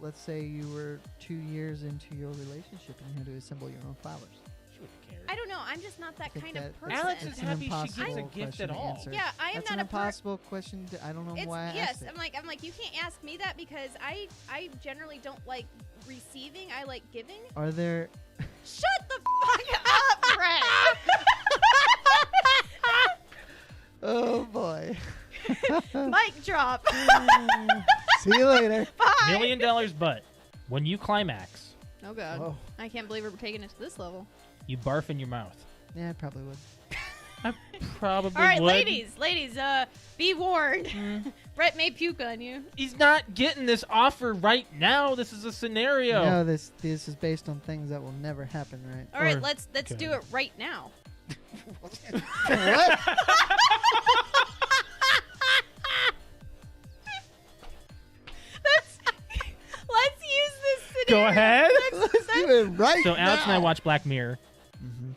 let's say you were 2 years into your relationship and you had to assemble your own flowers. She wouldn't care. I don't know. I'm just not that kind of person. Alex is It's an happy she impossible gets a gift question at to all. answer. Yeah, I am That's not an a impossible question. I don't know why I asked it. I'm like you can't ask me that because I generally don't like receiving. I like giving. Are there? Shut the fuck up, Brett. Oh boy. Mic drop. See you later. Bye. $1 million, but when you climax, Oh god. Whoa. I can't believe we're taking it to this level. you barf in your mouth. Yeah, I probably would. I probably All right, would. ladies, be warned. Brett may puke on you. He's not getting this offer right now. This is a scenario. No, this is based on things that will never happen, right? All right, Or- let's do it right now. What? Let's use this Go scenario. ahead. Let's do it right So now. Alex and I watched Black Mirror.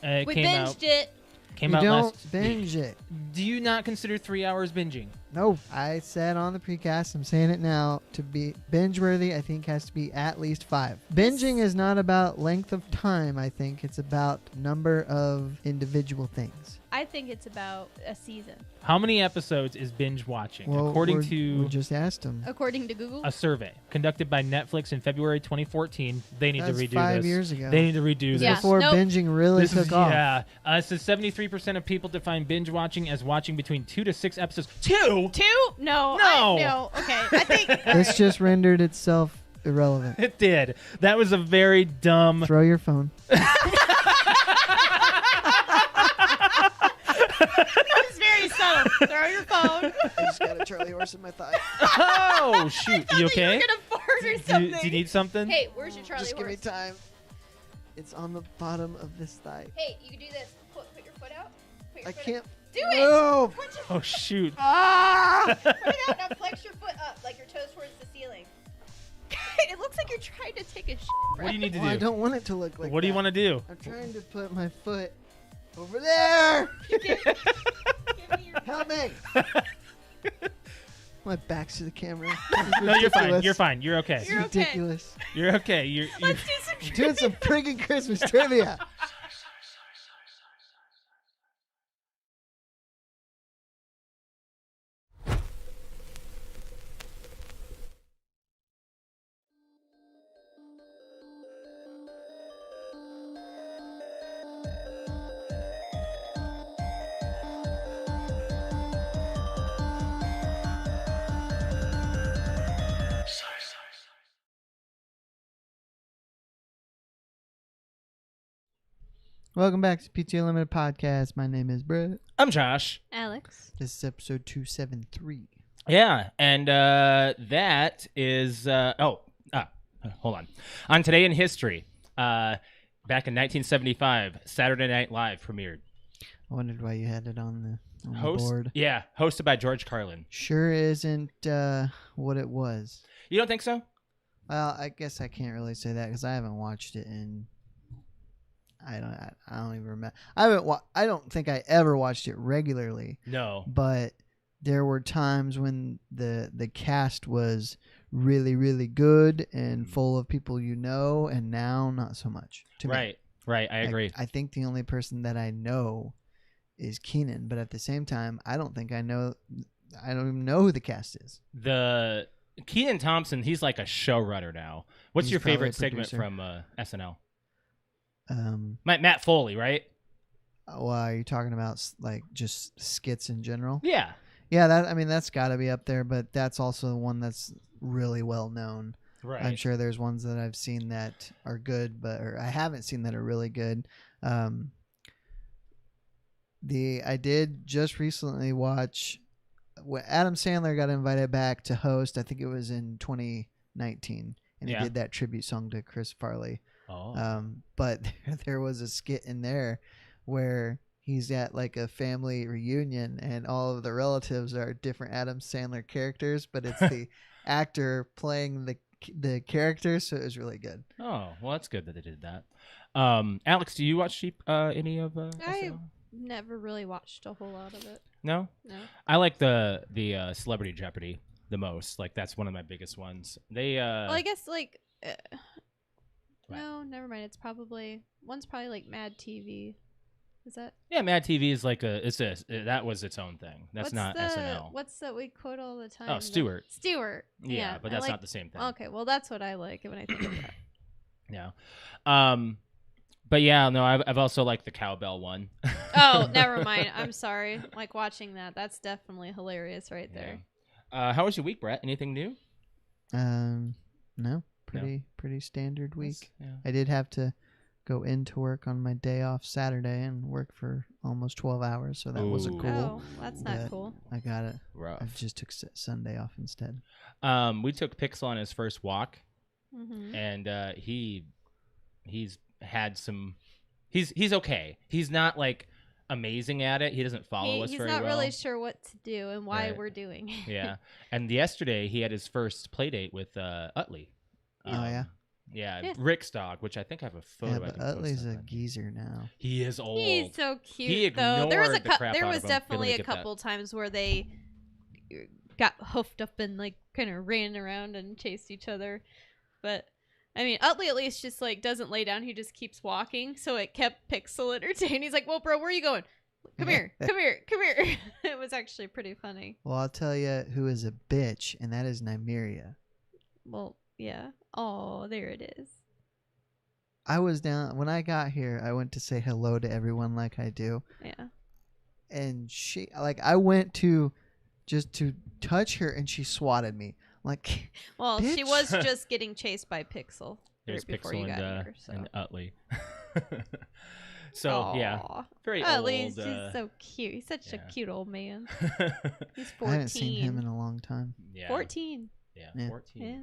It We came binged out. it. Came You out don't last binge week. it. Do you not consider 3 hours binging? No, I said on the precast, I'm saying it now, to be binge-worthy, I think has to be at least 5. Binging is not about length of time, I think. It's about number of individual things. I think it's about a season, How many episodes is binge watching? Well, According we to just asked him. according to Google. a survey conducted by Netflix in February 2014. They need That's to redo 5 this. years ago. They need to redo Yeah. this. Before Nope. binging really This took is, off. yeah. It says 73% of people define binge watching as watching between 2 to 6 episodes. 2? 2? No. No. No. Okay. I think. This just rendered itself irrelevant. It did. That was a very dumb. Throw your phone. That was very subtle. Throw your phone. I just got a Charlie horse in my thigh. Oh, shoot. You okay? You're gonna fart or Do something. you need something? Hey, where's your Charlie Just give me horse? time. It's on the bottom of this thigh. Hey, you can do this. Put your foot out. Put your I foot can't. Out. Do it. No! Put your Oh, shoot. Ah! Put it out. Now flex your foot up, like your toes towards the ceiling. It looks like you're trying to take a shit. What do you need to Well, I do? don't want it to look like What do you want to do? I'm trying to put my foot over there. Give me your. Help me. My back's to the camera. No, you're fine. You're fine. You're okay. It's You're okay. ridiculous. You're okay. You're Let's do some. I'm doing some friggin' Christmas trivia. Welcome back to PTOUnlimited podcast. My name is Brett. I'm Josh. Alex. This is episode 273. Yeah, and that is hold on. On Today in History, back in 1975, Saturday Night Live premiered. I wondered why you had it on the board. Yeah, hosted by George Carlin. Sure isn't what it was. You don't think so? Well, I guess I can't really say that because I haven't watched it in. I don't even remember. I don't think I ever watched it regularly. No. But there were times when the cast was really, really good and full of people you know, and now not so much. To me. Right. I agree. I think the only person that I know is Keenan, but at the same time, I don't even know who the cast is. The Kenan Thompson, he's like a showrunner now. What's He's your probably a favorite segment producer. from SNL? Matt Foley, right? Well, are you talking about like just skits in general? Yeah. Yeah, that's got to be up there, but that's also the one that's really well known. Right. I'm sure there's ones that I've seen that are good, or I haven't seen that are really good. I did just recently watch when Adam Sandler got invited back to host. I think it was in 2019, and he did that tribute song to Chris Farley. Oh. But there was a skit in there where he's at like a family reunion and all of the relatives are different Adam Sandler characters, but it's the actor playing the character, so it was really good. Oh, well, that's good that they did that. Alex, do you watch any of I SNL? never really watched a whole lot of it. No? No. I like the Celebrity Jeopardy. the most. Like that's one of my biggest ones. They Well, I guess like. What? No, never mind. It's probably one's probably like Mad TV. Is that? yeah, Mad TV is like that was its own thing. That's not SNL. What's that we quote all the time? Oh, Stewart. Stewart. Yeah, but that's not the same thing. Okay, well that's what I like when I think of that. Yeah. But yeah, no, I've also liked the cowbell one. Oh, never mind. I'm sorry. Like watching that. That's definitely hilarious right there. Yeah. How was your week, Brett? Anything new? No, pretty standard week. Yeah. I did have to go into work on my day off Saturday and work for almost 12 hours, so that wasn't Ooh. cool. Oh, that's not But cool. I got it. Rough. I just took Sunday off instead. We took Pixel on his first walk, Mm-hmm. and he's had some. He's okay. He's not like amazing at it. He doesn't follow us He's very not well. really sure what to do and why Right. we're doing it. Yeah, and yesterday he had his first play date with Utley. Oh, yeah? Yeah. Rick's dog, which I think I have a photo. Yeah, I but can post Utley's a sometime. gear now. He is old. He's so He cute though. There was ignored the crap there out was of him. definitely Feeling a to get that. couple times where they got hoofed up and like kind of ran around and chased each other. But I mean, Utley at least just like doesn't lay down. He just keeps walking. So it kept Pixel entertained. He's like, "Well, bro, where are you going? Come here, come here, come here." It was actually pretty funny. Well, I'll tell you who is a bitch, and that is Nymeria. Well, yeah. Oh, there it is. I was down when I got here. I went to say hello to everyone like I do, Yeah. and I went to just to touch her, and she swatted me. Like, Well, she Bitch. was just getting chased by Pixel There's before Pixel you got and, here. So. and Utley. So yeah, Aw. very Utley's old. just so cute. He's such yeah. a cute old man. He's 14. I haven't seen him in a long time. yeah. 14. Yeah, Yeah. 14. Yeah.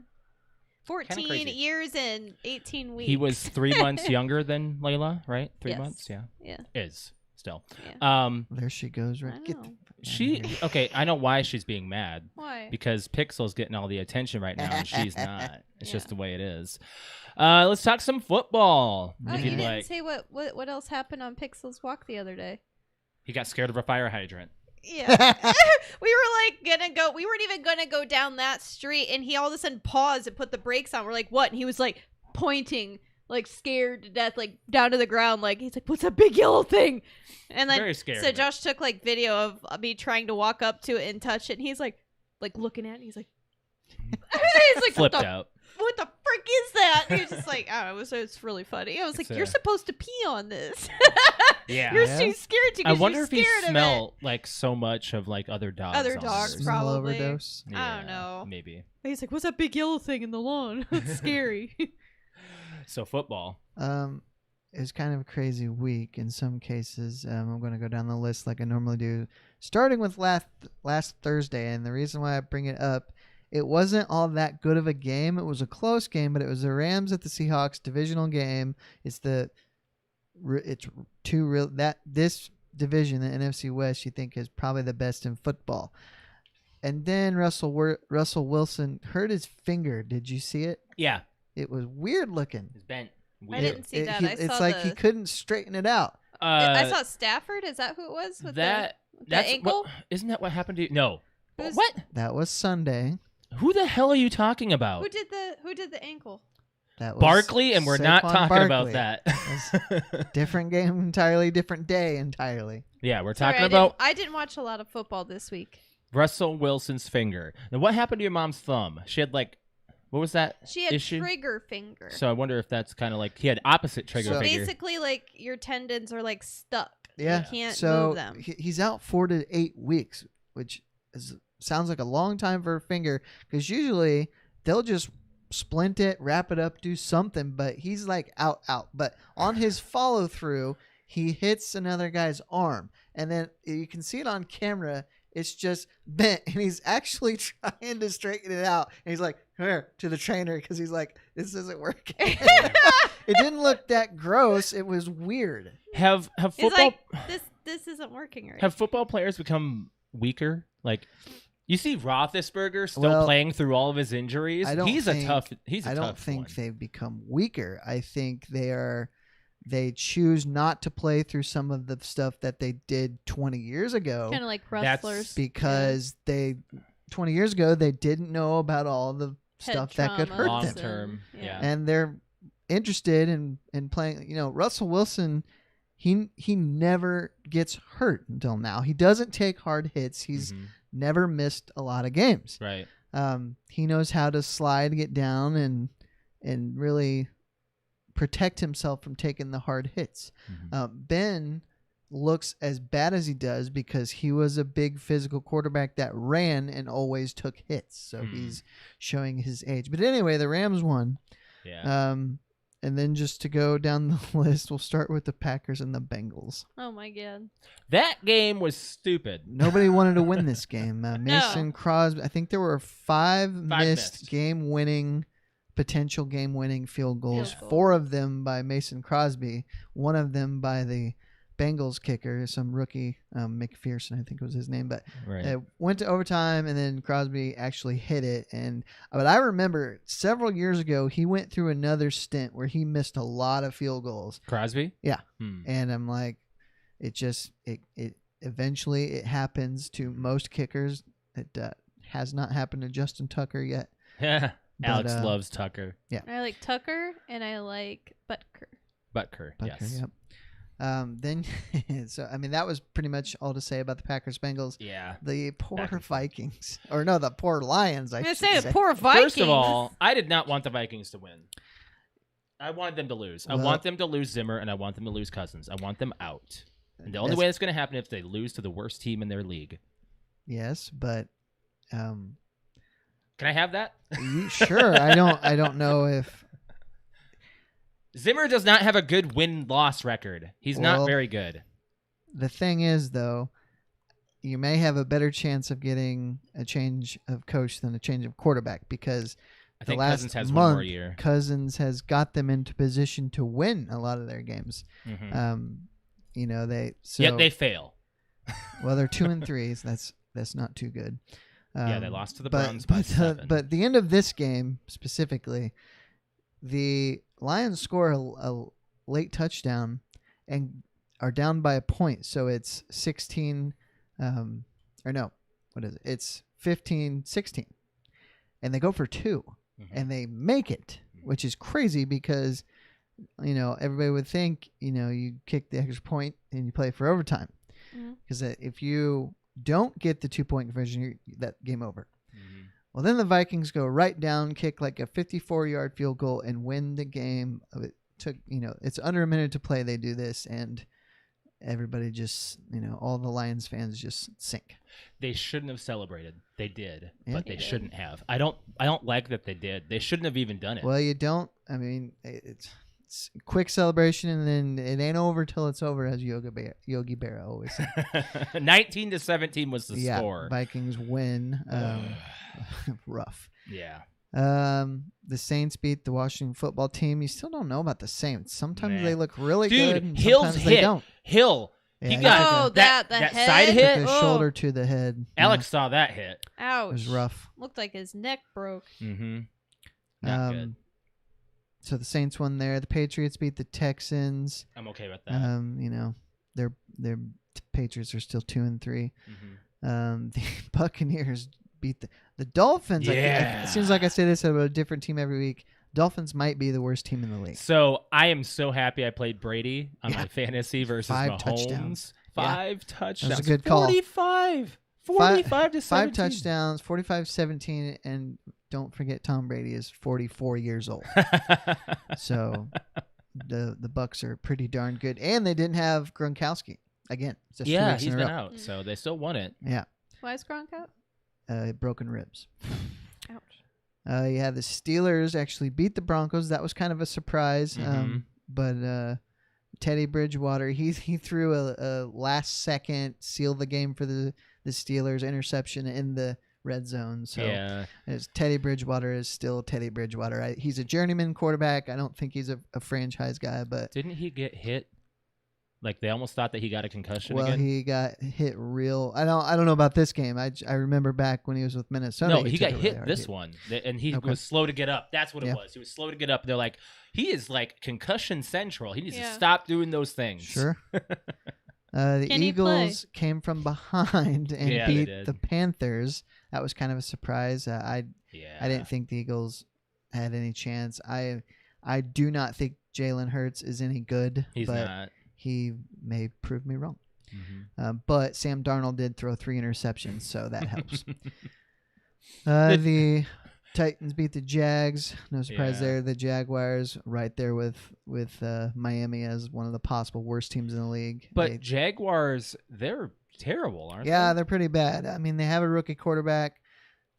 14 crazy. years and 18 weeks. He was 3 months younger than Layla, right? 3 Yes. months, yeah. Yeah. Is still. Yeah. There she goes. I Right, get know. the fuck outta She here. okay. I know why she's being mad Why? because Pixel's getting all the attention right now, and she's not. It's just Yeah. the way it is. Let's talk some football. Oh, If you you'd didn't like. say what else happened on Pixel's walk the other day. He got scared of a fire hydrant. Yeah. We were like we weren't even gonna go down that street, and he all of a sudden paused and put the brakes on. We're like, what? And he was like pointing, like scared to death, like down to the ground, like he's like, what's that big yellow thing? And then Very scared. so Josh took like video of me trying to walk up to it and touch it, and he's like looking at it, and he's like he's like Flipped what the, out. what the frick is that? And he was just like, I don't know, it's really funny. I was It's like, you're supposed to pee on this. Yeah. You're Yeah? too scared to. I 'cause wonder you're if he scared of it. smelled like so much of like other dogs. Other on dogs, there. Smell probably. overdose. I don't know. Maybe. He's like, what's that big yellow thing in the lawn? It's scary. So football. It was kind of a crazy week in some cases. I'm going to go down the list like I normally do, starting with last Thursday. And the reason why I bring it up, it wasn't all that good of a game. It was a close game, but it was the Rams at the Seahawks divisional game. It's two real that this division, the NFC West, you think is probably the best in football. And then Russell Wilson hurt his finger. Did you see it? Yeah. It was weird looking. It's bent. I didn't see that. I It's saw like he the- couldn't straighten it out. I saw Stafford. Is that who it was? With the that's ankle? Isn't that what happened to you? No. Who's- What? That was Sunday. Who the hell are you talking about? Who did the ankle? That was Barkley, and we're not Saquon talking about Barkley. that. Different game entirely, different day entirely. Yeah, we're Sorry, talking about I didn't watch a lot of football this week. Russell Wilson's finger. Now, what happened to your mom's thumb? She had like, what was that She had issue? trigger finger. So I wonder if that's kind of like he had opposite trigger So finger. Basically, like your tendons are like stuck. Yeah. You can't So move them. he's out 4 to 8 weeks, which sounds like a long time for a finger because usually they'll just splint it, wrap it up, do something, but he's like out. But on his follow through, he hits another guy's arm, and then you can see it on camera. It's just bent, and he's actually trying to straighten it out. And he's like, "Here," to the trainer because he's like, "This isn't working." It didn't look that gross. It was weird. Have He's football like, this isn't working right. have football players become weaker? Like you see Roethlisberger still Well, playing through all of his injuries. I don't He's a think- tough. He's a I tough don't think one. they've become weaker. I think they choose not to play through some of the stuff that they did 20 years ago Kind of like That's wrestlers. because they 20 years ago, they didn't know about all the stuff that could hurt long them. term. Yeah. And they're interested in playing. Russell Wilson, he never gets hurt until now. He doesn't take hard hits. He's never missed a lot of games. Right. He knows how to slide, get down, and really protect himself from taking the hard hits. Ben looks as bad as he does because he was a big physical quarterback that ran and always took hits. So he's showing his age. But anyway, the Rams won. Yeah. And then just to go down the list, we'll start with the Packers and the Bengals. Oh my god. That game was stupid. Nobody wanted to win this game. Mason Crosby, I think there were five missed potential game-winning field goals. 4 of them by Mason Crosby, 1 of them by the Bengals kicker, some rookie, McPherson, I think was his name, but it went to overtime, and then Crosby actually hit it. But I remember several years ago, he went through another stint where he missed a lot of field goals. Crosby? Yeah. And I'm like, it eventually it happens to most kickers. It has not happened to Justin Tucker yet. Yeah. Alex loves Tucker. Yeah. I like Tucker, and I like Butker. Butker, yes. Yep. Then, so I mean, that was pretty much all to say about the Packers Bengals. Yeah. The poor Vikings, or no, the poor Lions. I should say the poor Vikings. First of all, I did not want the Vikings to win. I wanted them to lose. I want them to lose Zimmer, and I want them to lose Cousins. I want them out. And the only way that's going to happen is if they lose to the worst team in their league. Yes, but can I have that? Sure. I don't know if. Zimmer does not have a good win-loss record. He's not very good. The thing is, though, you may have a better chance of getting a change of coach than a change of quarterback because I think last Cousins has month, one more year. Cousins has got them into position to win a lot of their games. Yet they fail. Well, they're 2-3. So that's not too good. Yeah, they lost to the Browns by 7. But the end of this game specifically, the Lions score a late touchdown and are down by a point. So it's 16, It's 15-16. And they go for 2. And they make it, which is crazy because, everybody would think, you kick the extra point and you play for overtime. Because if you don't get the 2-point conversion, that game over. Well, then the Vikings go right down, kick like a 54-yard field goal, and win the game. It took, it's under a minute to play. They do this, and everybody just, all the Lions fans just sink. They shouldn't have celebrated. They did, but they shouldn't have. I don't like that they did. They shouldn't have even done it. Well, you don't. I mean, it's a quick celebration, and then it ain't over till it's over, as Yogi Berra always said. 19-17 was the score. Vikings win. Rough. Yeah. The Saints beat the Washington football team. You still don't know about the Saints. Sometimes they look really good, and Hill's sometimes hit. they don't. Hill. Yeah, he got that head? Side hit. Took a shoulder to the head. Alex saw that hit. Ouch. It was rough. Looked like his neck broke. Not good. So the Saints won there. The Patriots beat the Texans. I'm okay with that. Their Patriots are still 2-3. The Buccaneers beat the Dolphins. Yeah. It seems like I say this about a different team every week. Dolphins might be the worst team in the league. So I am so happy I played Brady on my fantasy versus 5 Mahomes. touchdowns. 5 touchdowns. That was a good call. 45 to 17. 5 touchdowns, 45-17, and don't forget Tom Brady is 44 years old. So the Bucs are pretty darn good, and they didn't have Gronkowski again. Just 2 weeks he's in a been row. out, so they still won it. Yeah. Why is Gronk out? Broken ribs. Ouch. The Steelers actually beat the Broncos. That was kind of a surprise. But Teddy Bridgewater, he threw a last second seal the game for the Steelers interception in the red zone. So Teddy Bridgewater is still Teddy Bridgewater. He's a journeyman quarterback. I don't think he's a franchise guy, but didn't he get hit? Like they almost thought that he got a concussion well, again? he got hit real. I don't know about this game. I remember back when he was with Minnesota. No, he got hit this one, and he was slow to get up. That's what it was. He was slow to get up. They're like, he is like concussion central. He needs to stop doing those things. Sure. The Can he play? Eagles came from behind and Yeah, they beat did. the Panthers. That was kind of a surprise. I didn't think the Eagles had any chance. I do not think Jalen Hurts is any good, He's but not. he may prove me wrong. Mm-hmm. But Sam Darnold did throw 3 interceptions, so that helps. The Titans beat the Jags. No surprise Yeah. there. The Jaguars right there with Miami as one of the possible worst teams in the league. But Jaguars, they're terrible, aren't yeah, they? they're pretty bad. I mean, they have a rookie quarterback,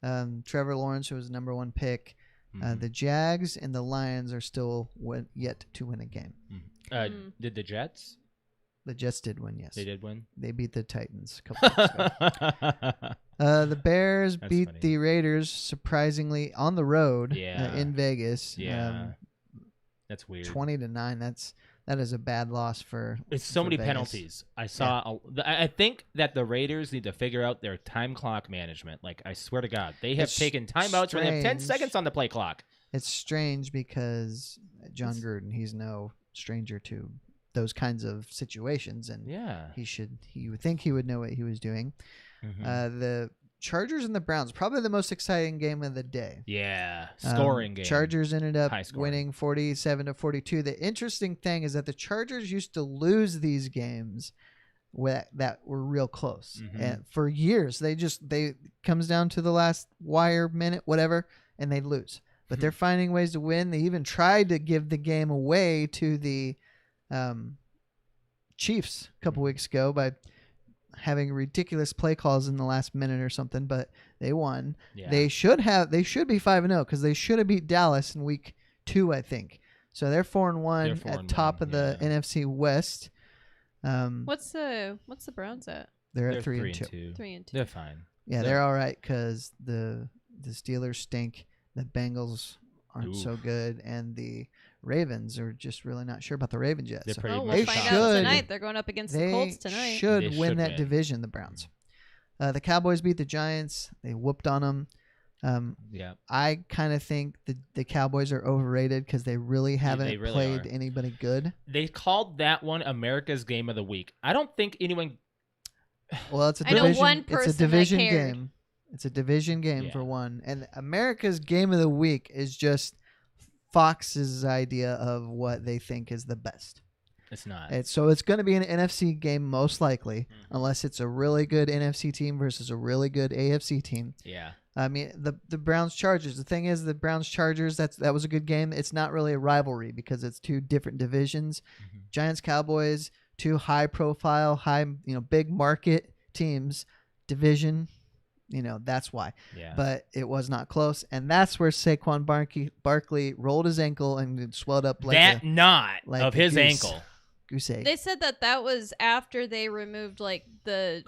Trevor Lawrence, who was the #1 pick. Mhm. The Jags and the Lions are still yet to win a game. Did the Jets? The Jets did win, yes. They did win. They beat the Titans a couple weeks ago. The Bears That's beat funny. the Raiders surprisingly on the road Yeah. in Vegas. Yeah. That's weird. 20-9. That is a bad loss for. It's so many Vegas. penalties. I saw. I think that the Raiders need to figure out their time clock management. Like, I swear to God, they have It's taken timeouts where they have 10 strange. seconds on the play clock. It's strange because John Gruden, he's no stranger to those kinds of situations, and Yeah. he would think he would know what he was doing. Mhm. The Chargers and the Browns, probably the most exciting game of the day. Yeah. Scoring game. Chargers ended up High scoring. winning 47-42. The interesting thing is that the Chargers used to lose these games that were real close, Mhm. and for years they comes down to the last wire minute, whatever, and they lose. But they're finding ways to win. They even tried to give the game away to the Chiefs a couple weeks ago by having ridiculous play calls in the last minute or something, but they won. Yeah. They should be 5-0 because they should have beat Dallas in week 2, I think. So they're 4-1 They're at top 4-1, of the yeah. NFC West. What's the Browns at? They're They're at 3 and 2. 3-2. 3-2. They're fine. Yeah, they're all right because the Steelers stink. The Bengals aren't so good, and the Ravens are just really not sure about the Ravens yet. They're So pretty Oh, much we'll they find should. out tonight. They're going up against the they Colts tonight. should They win should that win. division, the Browns. The Cowboys beat the Giants. They whooped on them. Yeah. I kind of think the Cowboys are overrated because they really haven't they really played are. anybody good. They called that one America's Game of the Week. I don't think anyone. Well, it's a I know division. one It's person a that division cared. game. It's a division game Yeah. for one, and America's Game of the Week is just Fox's idea of what they think is the best. It's not. So it's going to be an NFC game most likely, Mhm. unless it's a really good NFC team versus a really good AFC team. Yeah. I mean, the Browns Chargers. The thing is, the Browns Chargers. That was a good game. It's not really a rivalry because it's two different divisions. Mhm. Giants Cowboys, two high profile, big market teams. Division, that's why. Yeah. But it was not close, and that's where Saquon Barkley rolled his ankle and it swelled up like that knot like of a his goose. ankle. goose egg. They said that was after they removed like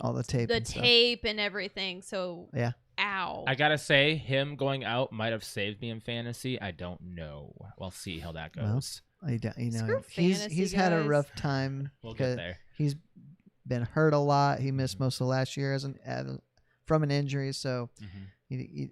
All the tape. the and stuff. tape and everything. So Yeah. Ow. I gotta say, him going out might have saved me in fantasy. I don't know. We'll see how that Well, goes. Screw he's fantasy, had a guys. rough time We'll get because there. he's been hurt a lot. He missed most of last year from an injury. So, Mhm.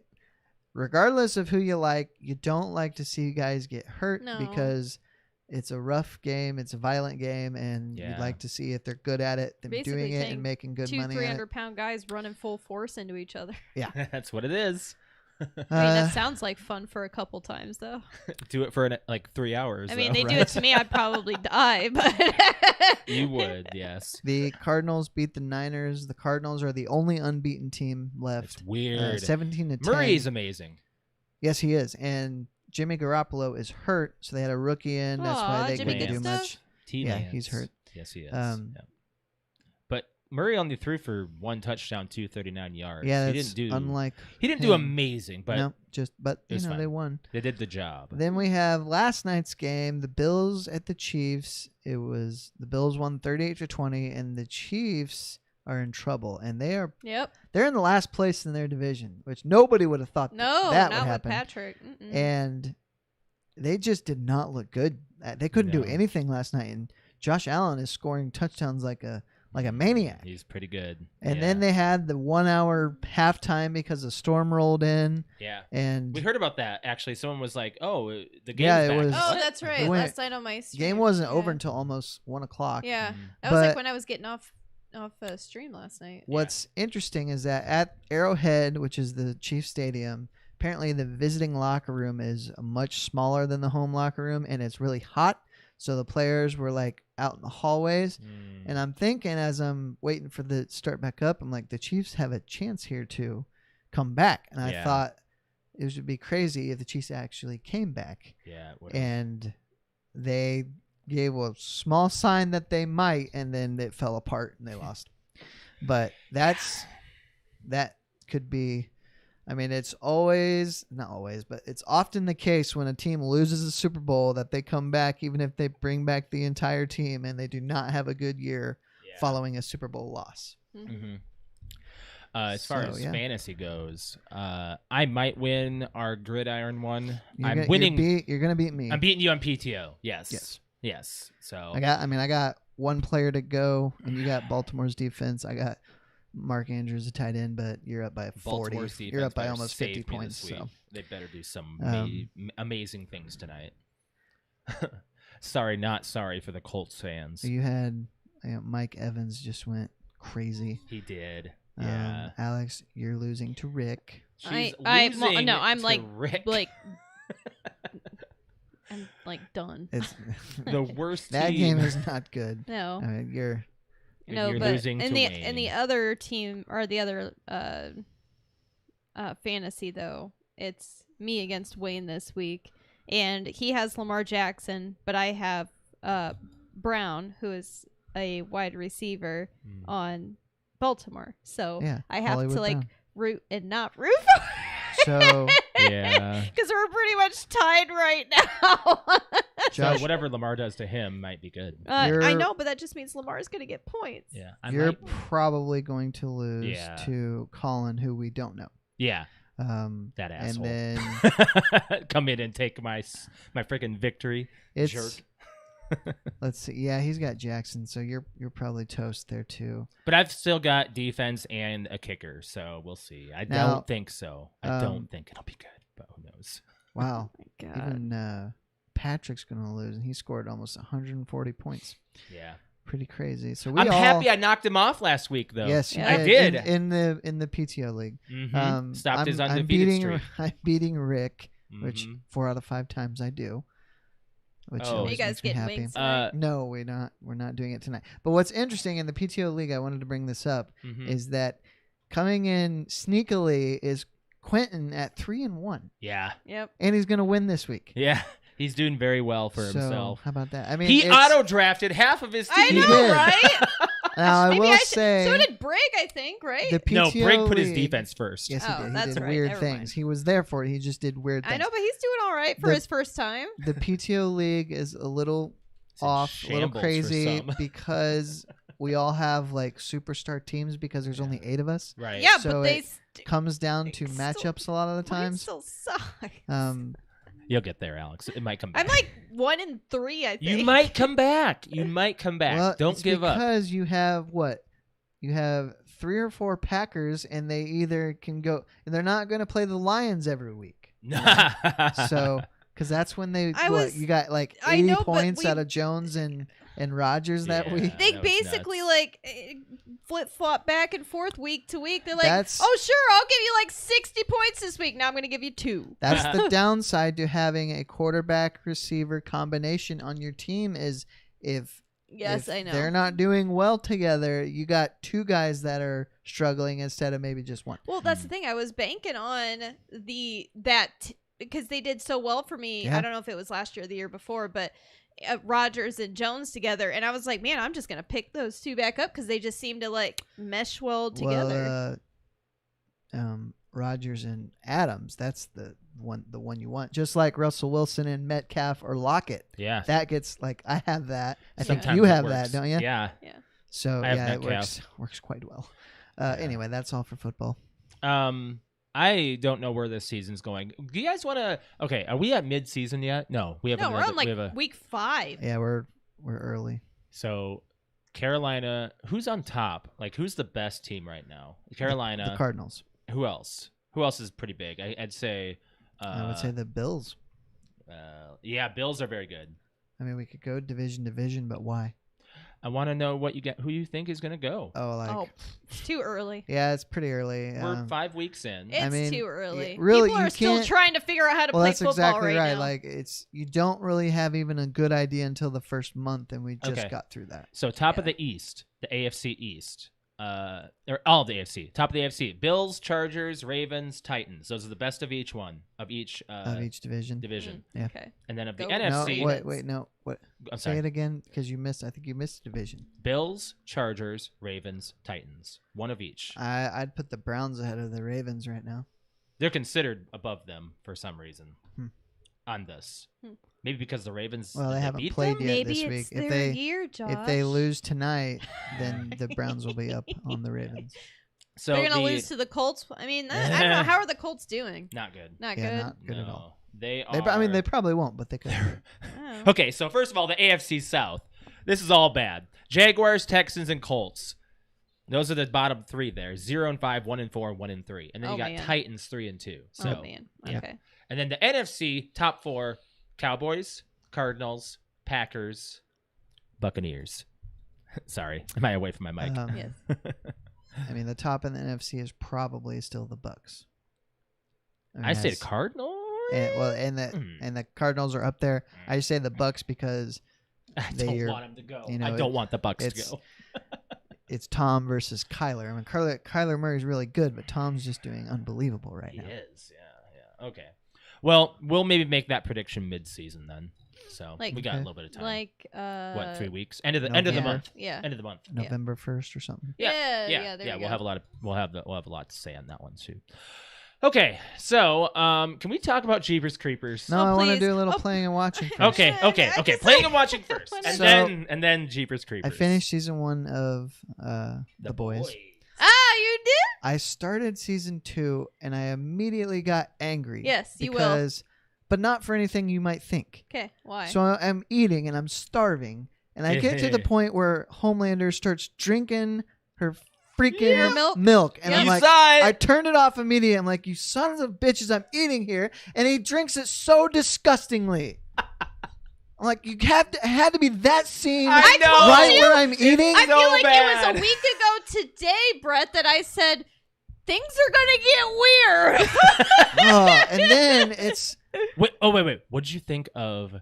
regardless of who you like, you don't like to see guys get hurt No. because it's a rough game. It's a violent game, and Yeah. you'd like to see if they're good at it, them Basically doing it saying and making good 200, money at it. 300-pound guys running full force into each other. That's what it is. I mean, Uh, that sounds like fun for a couple times, though. Do it for like 3 hours. I mean, though, they do right? it to me, I'd probably die, but You would, yes. The Cardinals beat the Niners. The Cardinals are the only unbeaten team It's left. weird. 17-10. Murray's amazing. Yes, he is. And Jimmy Garoppolo is hurt, so they had a rookie in. That's Aw, why they Jimmy couldn't good do stuff? much. T. Yeah, Lance. he's hurt. Yes, he is. Um, Yeah. But Murray only threw for 1 touchdown, 239 yards. Yeah, he that's didn't do unlike He didn't do him. amazing, but no, but it was they fine. won. they did the job. Then we have last night's game, the Bills at the Chiefs. It was the Bills won 38-20, and the Chiefs are in trouble, and they're yep. in the last place in their division, which nobody would have thought No, that not would with happen. Patrick. Mm-mm. And they just did not look good. They couldn't do No. anything last night, and Josh Allen is scoring touchdowns like a maniac. He's pretty good. And Yeah. then they had the 1 hour halftime because a storm rolled in, Yeah. and We heard about that, actually. Someone was like, oh, the game's Yeah, it back. was- Oh, What? that's right. went- Last night on my stream. game wasn't yeah. over until almost 1 o'clock. Yeah. Mhm. That was like But- when I was getting off off stream last night. What's interesting is that at Arrowhead, which is the Chiefs Stadium, apparently the visiting locker room is much smaller than the home locker room, and it's really hot. So the players were like out in the hallways. And I'm thinking as I'm waiting for the start back up, I'm like, the Chiefs have a chance here to come back. And I thought it would be crazy if the Chiefs actually came back. Yeah. And they gave a small sign that they might, and then it fell apart and they lost. But that could be, I mean, it's always, not always, but it's often the case when a team loses a Super Bowl that they come back, even if they bring back the entire team and they do not have a good year following a Super Bowl loss. Mm-hmm. As far as fantasy goes, I might win our gridiron one. I'm winning. You're going to beat me. I'm beating you on PTO. Yes. So I got one player to go, and you got Baltimore's defense. I got Mark Andrews a tight end, but you're up by 40. You're up by almost 50 points. So they better do some amazing things tonight. Not sorry for the Colts fans. You had Mike Evans just went crazy. He did. Yeah. Alex, you're losing to Rick. I'm like done. It's the worst. That team. game is not good. No. I mean, you're losing to Wayne. And the other team or the other fantasy though, it's me against Wayne this week, and he has Lamar Jackson, but I have Brown, who is a wide receiver on Baltimore. So I have Hollywood to Brown. root and not root for. So yeah, because we're pretty much tied right now. So whatever Lamar does to him might be good. I know, but that just means Lamar's going to get points. Yeah, you're probably going to lose to Colin, who we don't know. Yeah, that asshole. And then come in and take my freaking victory. Jerk. Let's see. Yeah, he's got Jackson, so you're probably toast there too. But I've still got defense and a kicker, so we'll see. I don't think so. I don't think it'll be good, but who knows? Wow. Oh my God. Even Patrick's going to lose, and he scored almost 140 points. Yeah. Pretty crazy. So I'm happy I knocked him off last week, though. Yes, I did. In the PTO league. Mm-hmm. Stopped his undefeated streak. I'm beating Rick, which 4 out of 5 times I do. Which you guys get wings tonight? No, we're not. We're not doing it tonight. But what's interesting in the PTO league, I wanted to bring this up, is that coming in sneakily is Quentin at 3-1. Yeah. Yep. And he's going to win this week. Yeah. He's doing very well for himself. How about that? I mean, he auto drafted half of his team. I know, right? Now, I will say, so did Brig, I think, right? The PTO no, Brig put league, his defense first. Yes, he did. He that's did right. weird Never things. mind. He was there for it. He just did weird things. I know, but he's doing all right for his first time. The PTO league is a little off, a little crazy because we all have like superstar teams because there's only 8 of us. Right. Yeah, so but they comes down to matchups a lot of the times. Still sucks. You'll get there, Alex. It might come back. I'm like 1-3, I think. You might come back. Well, Don't give up. Because you have what? You have 3 or 4 Packers, and they either can go. And they're not going to play the Lions every week. So, because that's when you got like 80 points out of Jones and Rodgers that week. They basically like flip flop back and forth week to week. They're like, oh sure, I'll give you like 60 points this week. Now I'm going to give you 2. That's the downside to having a quarterback receiver combination on your team is if I know they're not doing well together, you got 2 guys that are struggling instead of maybe just 1. Well, that's the thing. I was banking on because they did so well for me. Yeah. I don't know if it was last year or the year before, but Rodgers and Jones together, and I was like, man, I'm just gonna pick those 2 back up because they just seem to like mesh well together. Rodgers and Adams, that's the one you want. Just like Russell Wilson and Metcalf or Lockett. Yeah. That gets like I have that. I Sometimes think you have works. that, don't you? Yeah. So it works quite well. Anyway, that's all for football. I don't know where this season's going. Do you guys want to? Okay, are we at mid-season yet? No, we have. No, we're on like week 5. Yeah, we're early. So, Carolina, who's on top? Like, who's the best team right now? Carolina, the Cardinals. Who else? Who else is pretty big? I'd say. I would say the Bills. Yeah, Bills are very good. I mean, we could go division, but why? I want to know what you get. Who you think is gonna go? Oh, like Oh, it's too early. yeah, it's pretty early. We're 5 weeks in. It's mean, too early. really, People you are still can't- trying to figure out how to well, play that's football exactly right. now. Like you don't really have even a good idea until the first month, and we just Okay. got through that. So top of Yeah. the East, the AFC East, or all of the AFC. Top of the AFC: Bills, Chargers, Ravens, Titans. Those are the best of each one of each Of each division. division. Yeah. Okay. And then of the Go. No, NFC, wait, no. What? I'm Say sorry. it again, because you missed. I think you missed a division. Bills, Chargers, Ravens, Titans. One of each. I'd put the Browns ahead of the Ravens right now. They're considered above them for some reason on this. Hmm. Maybe because the Ravens. Well, did they haven't beat played them? yet Maybe this it's week. their year, Josh. If they lose tonight, then the Browns will be up on the Ravens. So they're gonna the- lose to the Colts. I mean, I don't know. How are the Colts doing? Not good. Not Yeah, good. not good no, at all. They They, are. I mean, they probably won't, but they could. Oh. Okay, so first of all, the AFC South. This is all bad. Jaguars, Texans, and Colts. Those are the bottom three there. 0-5, 1-4, 1-3. And then Oh, you got man. Titans 3-2. So Oh man. yeah. Okay. and then the NFC top four: Cowboys, Cardinals, Packers, Buccaneers. Sorry, am I away from my mic? Yes. I mean, the top in the NFC is probably still the Bucks. mean, I said that's- Cardinals. and the Cardinals are up there. I just say the Bucks because I they don't are- want him to go. you know, I don't want the Bucks to it's- go. it's Tom versus Kyler. I mean, Kyler Murray's really good, but Tom's just doing unbelievable right He now. is. Yeah. Okay. Well, we'll maybe make that prediction mid-season then. So Like- we got a Okay. little bit of time. Like what, 3 weeks? End of the November. month. Yeah. End of the month. November 1st or something. Yeah, there you We'll go. have a lot of we'll have a lot to say on that one too. Okay, so can we talk about Jeepers Creepers? No, Oh, I want to please. do a little Oh. playing and watching first. Okay, I just- Playing and watching first, So- and then Jeepers I Creepers. finished season 1 of The Boys. Ah, you did? I started season 2 and I immediately got angry. Yes, you will. because, but not for anything you might think. Okay, why? So I'm eating and I'm starving, and I get to the point where Homelander starts drinking her freaking Her milk. and Yeah. I'm You like, saw it. I turned it off immediately. I'm like, you sons of bitches, I'm eating here, and he drinks it so disgustingly. I'm like, you had to be that scene I know. told right you. where I'm eating. I so feel like bad. it was a week ago today, Brett, that I said things are gonna get weird. Oh, and then it's Wait. What did you think of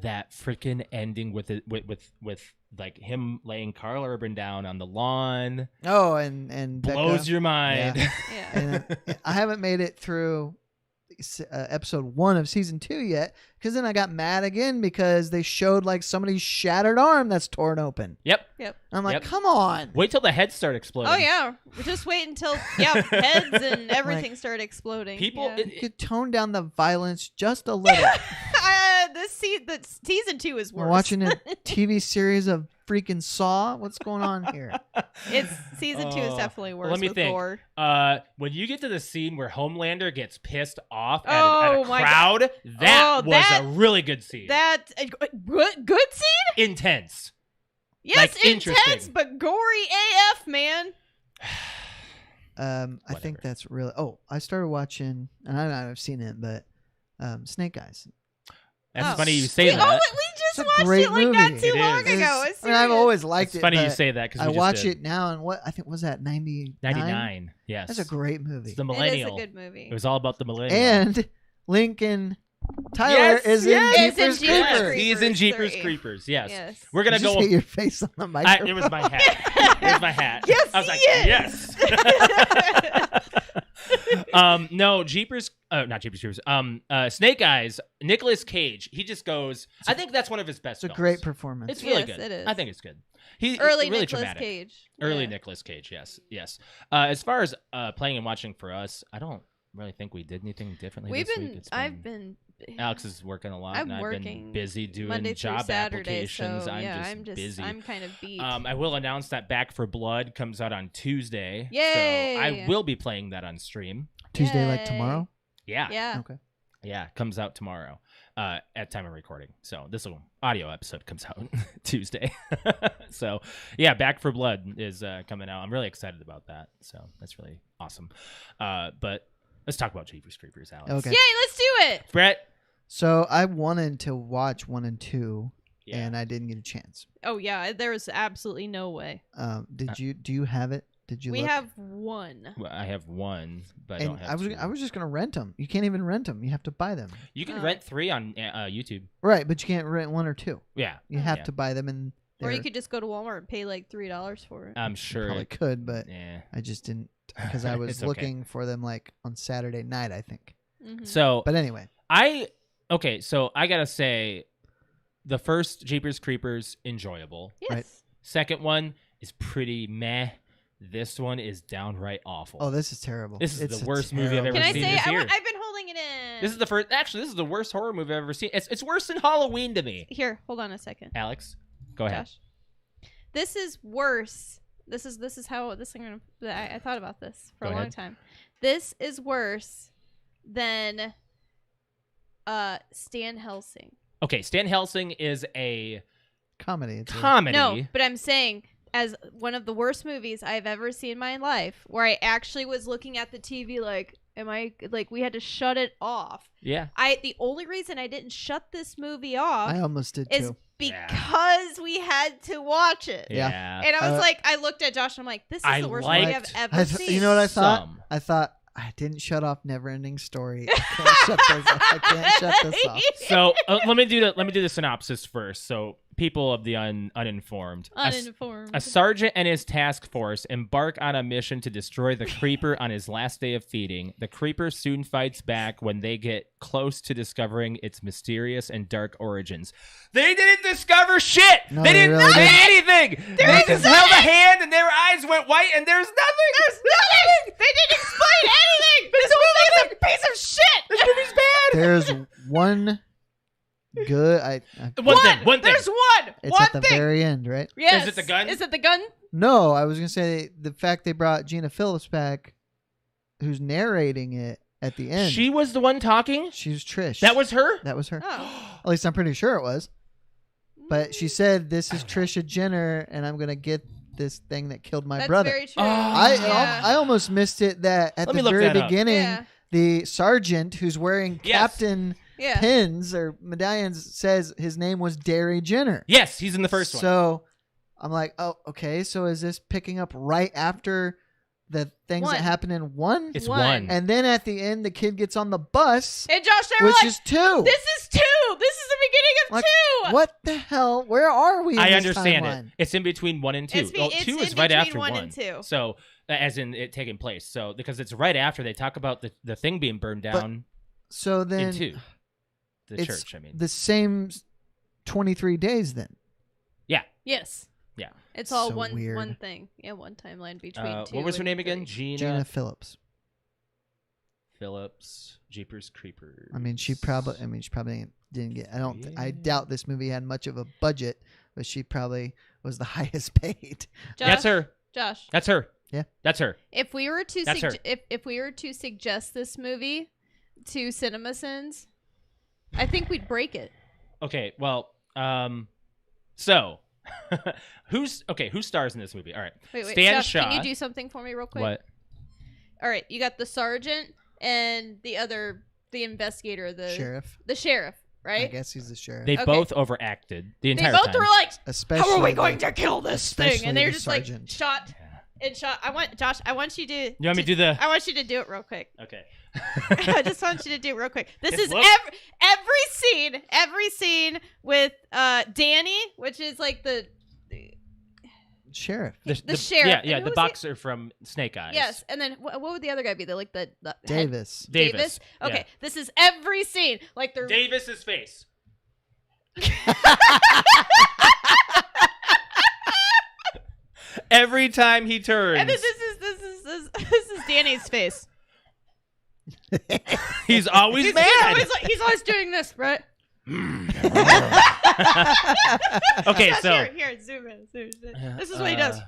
that freaking ending with it with like him laying Carl Urban down on the lawn? and Blows Becca. your mind. Yeah. Yeah. And I haven't made it through episode 1 of season 2 yet, because then I got mad again because they showed like somebody's shattered arm that's torn open. Yep. I'm like, Yep. come on. Wait till the heads start exploding. Oh yeah, just wait until heads and everything start exploding. People, Yeah. You could tone down the violence just a little. the season 2 is worse. We're watching a TV series of freaking Saw. What's going on here? It's season 2 is definitely worse. let me with think. gore. When you get to the scene where Homelander gets pissed off at, Oh, a my crowd, that Oh, was that- a really good scene. That good scene? Intense. Yes, Like, intense interesting. but gory AF, man. I Whatever. think that's really. Oh, I started watching, and I don't know if I've seen it, but Snake Eyes. That's Oh. funny you say we, that. we It's just a watched great it like not movie. too It long is. ago. I mean, I've always liked It's it. funny you but say that because I watch it now, and what I think was that 99. 99. Yes. That's a great movie. It's the It is millennial. a good movie. It was all about the millennial. And Lincoln Tyler Yes, is yes. in Is in Jeepers Jeepers Yes, Creepers. he is in Creepers Jeepers 3. Creepers. Yes. Yes. We're gonna Did you go. hit your face on the microphone. It was my hat. It was my hat. Yes, I was like, he yes. No, Jeepers. Not Jeepers Creepers. Snake Eyes. Nicolas Cage. He just goes. I think that's one of his best. It's a films. great performance. It's really Yes, good. it is. I think it's good. He Early really Nicolas dramatic. Cage. Early Yeah. Nicolas Cage. Yes. As far as playing and watching for us, I don't really think we did anything differently. We've this been. week. It's I've been. Alex is working a lot, I'm and I've working been busy doing Monday through job Saturday, applications. so I'm just busy. I'm kind of beat. I will announce that Back for Blood comes out on Tuesday. Yay! So I will be playing that on stream. Tuesday, like Yay. tomorrow. Yeah. yeah. Okay. Yeah. Comes out tomorrow at time of recording. So this audio episode comes out Tuesday. So yeah, Back for Blood is coming out. I'm really excited about that. So that's really awesome. But let's talk about Jeepers Creepers, Alex. Okay. Yay! Let's do it. Brett. So I wanted to watch 1 and 2, Yeah. and I didn't get a chance. Oh yeah, there was absolutely no way. Do you have it? Did you? We look? have one. Well, I have one, but I And don't have two. I was just gonna rent them. You can't even rent them. You have to buy them. You can Oh. rent 3 on YouTube. Right, but you can't rent 1 or 2. Yeah. You have Yeah. to buy them, and Or you could just go to Walmart and pay like $3 for it. I'm sure. probably could, but Yeah. I just didn't because I was It's okay. looking for them like on Saturday night, I think. Mhm. So But anyway, so I gotta say, the first Jeepers Creepers enjoyable. Yes. right. Second one is pretty meh. This one is downright awful. oh, this is terrible. This is It's the a worst movie I've terrible ever Can I seen say this year. I've been holding it in? This is the first. Actually, this is the worst horror movie I've ever seen. It's worse than Halloween to me. Here, hold on a second. Alex, go ahead. Josh. This is worse. This is how I thought about this for Go a long ahead. time. This is worse than Stan Helsing. Okay, Stan Helsing is a comedy. It's comedy. No, but I'm saying as one of the worst movies I've ever seen in my life, where I actually was looking at the TV like, we had to shut it off. Yeah. The only reason I didn't shut this movie off I almost did is too. because we had to watch it. Yeah. And I was Uh, I looked at Josh and I'm like, this is I the worst movie I've liked- ever seen. You know what I thought? Some. I thought I didn't shut off Neverending Story. I can't shut this off. So let me do the synopsis first. So people of the uninformed. Uninformed. A sergeant and his task force embark on a mission to destroy the creeper on his last day of feeding. The creeper soon fights back when they get close to discovering its mysterious and dark origins. They didn't discover shit. No, they they didn't really say didn't. anything. They just held a hand and their eyes went white and there's nothing. There's nothing. They didn't explain anything. This movie's a piece of shit. This movie's bad. There's one good. One thing. There's one. It's One at the thing. very end, right? Yes. Is it the gun? Is it the gun? No, I was gonna say the fact they brought Gina Phillips back, who's narrating it at the end. She was the one talking? She was Trish. That was her? That was her. Oh. At least I'm pretty sure it was. But she said, "This is Trisha Jenner, and I'm gonna get this thing that killed my That's brother." very true. Ah. I almost missed it that at Let me the look very that up. beginning, Yeah. the sergeant who's wearing Yes. captain Yeah. pins or medallions says his name was Derry Jenner. Yes, he's in the first one. So I'm like, oh, okay. So is this picking up right after the things One. that happen in one? It's One. one. And then at the end, the kid gets on the bus, And Josh and I were which like, is 2. this is 2. This is the beginning of Like, 2. What the hell? Where are we? In I this understand timeline? it. It's in between 1 and 2. It's 2 is in right between after 1 1. and 2. So, as in it taking place. So, because it's right after they talk about the thing being burned down So then in 2. The it's church, I mean. the same 23 days then. Yes. Yeah. It's all So weird. one thing. Yeah, one timeline between 2. What was her and name again? 3. Gina Phillips. Phillips, Jeepers Creepers. I mean, she probably didn't get. I doubt this movie had much of a budget, but she probably was the highest paid. Josh, That's her. Josh, That's her. Yeah. That's her. if we were to That's her. if we were to suggest this movie to CinemaSins, I think we'd break it. Okay, well, so who stars in this movie? All right. Wait, Stan Josh, Shaw. can you do something for me real quick? What? All right, you got the sergeant and the investigator, the sheriff, right? I guess he's the sheriff. They Okay. both overacted the They entire both time. were like, Especially "How are we the- going to kill this thing?" especially And they're the just sergeant. like shot and shot. I want you to. You want me to do the? I want you to do it real quick. Okay. I just want you to do it real quick. This Just is look. every scene with Danny, which is like the sheriff. The sheriff. Yeah, And yeah, who the was it? boxer from Snake Eyes. Yes, and then what would the other guy be? The head- Davis. Davis. Okay, Yeah. this is every scene. Like they're Davis's face. Every time he turns, and then this is Danny's face. he's always He's mad. he's always doing this, right? Okay, Josh, so here, zoom in. This is what he does.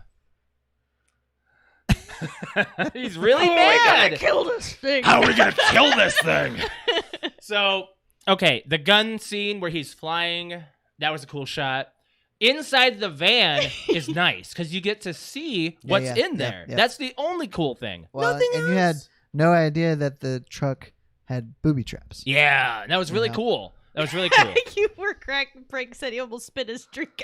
he's really We're mad. gonna kill this thing. How are we gonna kill this thing? So, okay, the gun scene where he's flying, that was a cool shot. Inside the van is nice because you get to see what's yeah, in there. yeah. That's the only cool thing. Well, Nothing and else. you had no idea that the truck had booby traps. Yeah, that was really Yeah. cool. That was really cool. You were correct. Frank said he almost spit his drink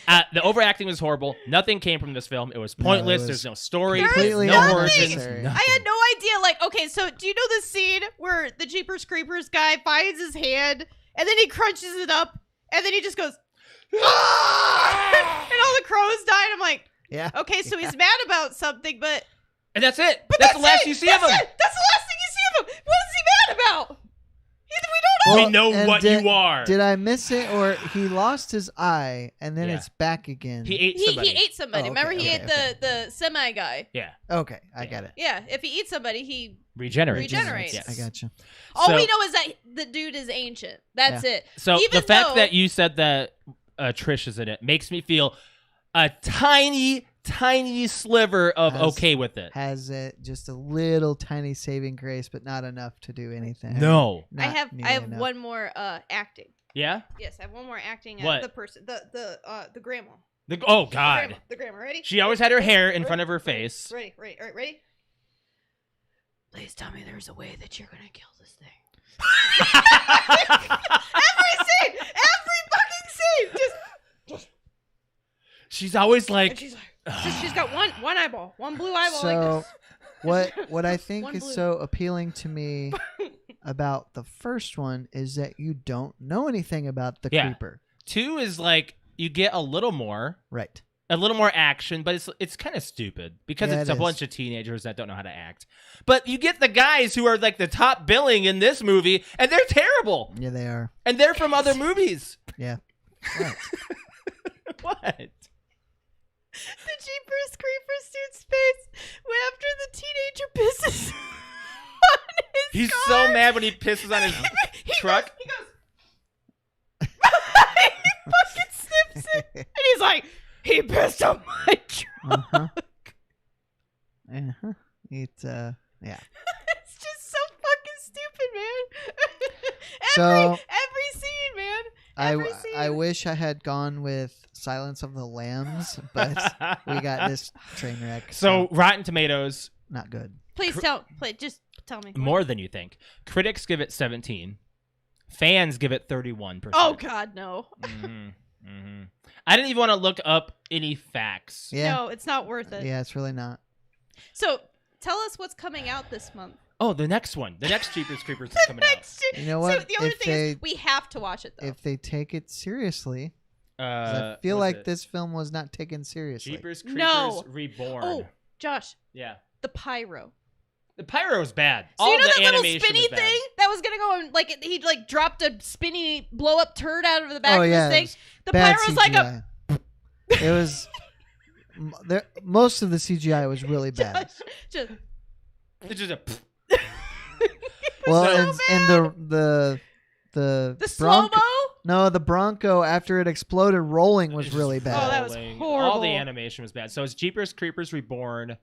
out. The overacting was horrible. Nothing came from this film. It was pointless. was There's no story. completely There's no unnecessary. origins. I had no idea. Like, okay, so do you know the scene where the Jeepers Creepers guy finds his hand and then he crunches it up and then he just goes, and all the crows died? I'm like, Yeah. okay, so he's mad about something, but And that's it. But That's the last you see of him. That's the last thing you see of him. What is he mad about? We don't know. We know and what you are. Did I miss it, or he lost his eye and then Yeah. it's back again? He ate He somebody. ate somebody. Oh, okay, Remember, he okay, ate the semi guy. Yeah. Okay, I got it. Yeah, if he eats somebody, he. Regenerates. Regenerates. Yes. I got you. All So- we know is that the dude is ancient. That's it. So Even the fact though- that you said that Trish is in it makes me feel a tiny sliver of Has- okay with it. Has it just a little tiny saving grace, but not enough to do anything. No. I Not have nearly enough. one more acting. Yeah? Yes, I have one more acting. What? The person, the grandma. Oh, God. The grandma. Ready? She always had her hair in front of her face. Ready. All right, ready? Please tell me there's a way that you're gonna kill this thing. every fucking scene. Just She's always and like, she's like, she's got one eyeball, one blue eyeball So, like this. what I think One is blue. so appealing to me about the first one is that you don't know anything about the Yeah. creeper. 2 is like, you get a little more Right. action, but it's kind of stupid because Yeah, it's it a is. bunch of teenagers that don't know how to act. But you get the guys who are like the top billing in this movie, and they're terrible. Yeah, they are. And they're from other movies. Yeah. Right. What? The Jeepers Creepers dude's face after the teenager pisses on his He's car. so mad when he pisses on his He truck. He goes. He fucking snips it, and he's like, "He pissed on my truck." Uh-huh. Uh-huh. Yeah. It's just so fucking stupid, man. So- every scene, man. I Every scene. wish I had gone with Silence of the Lambs, but we got this train wreck. So Rotten Tomatoes, not good. Please just tell me. more than you think. Critics give it 17. Fans give it 31%. Oh God, no. I didn't even want to look up any facts. Yeah. No, it's not worth it. Yeah, it's really not. So tell us what's coming out this month. Oh, the next one. The next Jeepers Creepers is coming Next year. You know So what? the other If thing is they- we have to watch it though. If they take it seriously, 'cause out. I feel what like is it? this film was not taken seriously. Jeepers Creepers No. Reborn. Oh, Josh, Yeah. the pyro. The pyro was bad. So All you know the that little animation spinny was bad. thing that was gonna go and like he like dropped a spinny blow up turd out of the back Oh, of yeah, this thing. it's The Bad pyro's like a CGI. It was. Most of the CGI was really bad. just It's just a. Well, so and the the slow mo. No, the Bronco after it exploded rolling was really Oh, bad. that was Rolling. horrible. All the animation was bad. So it's Jeepers Creepers Reborn.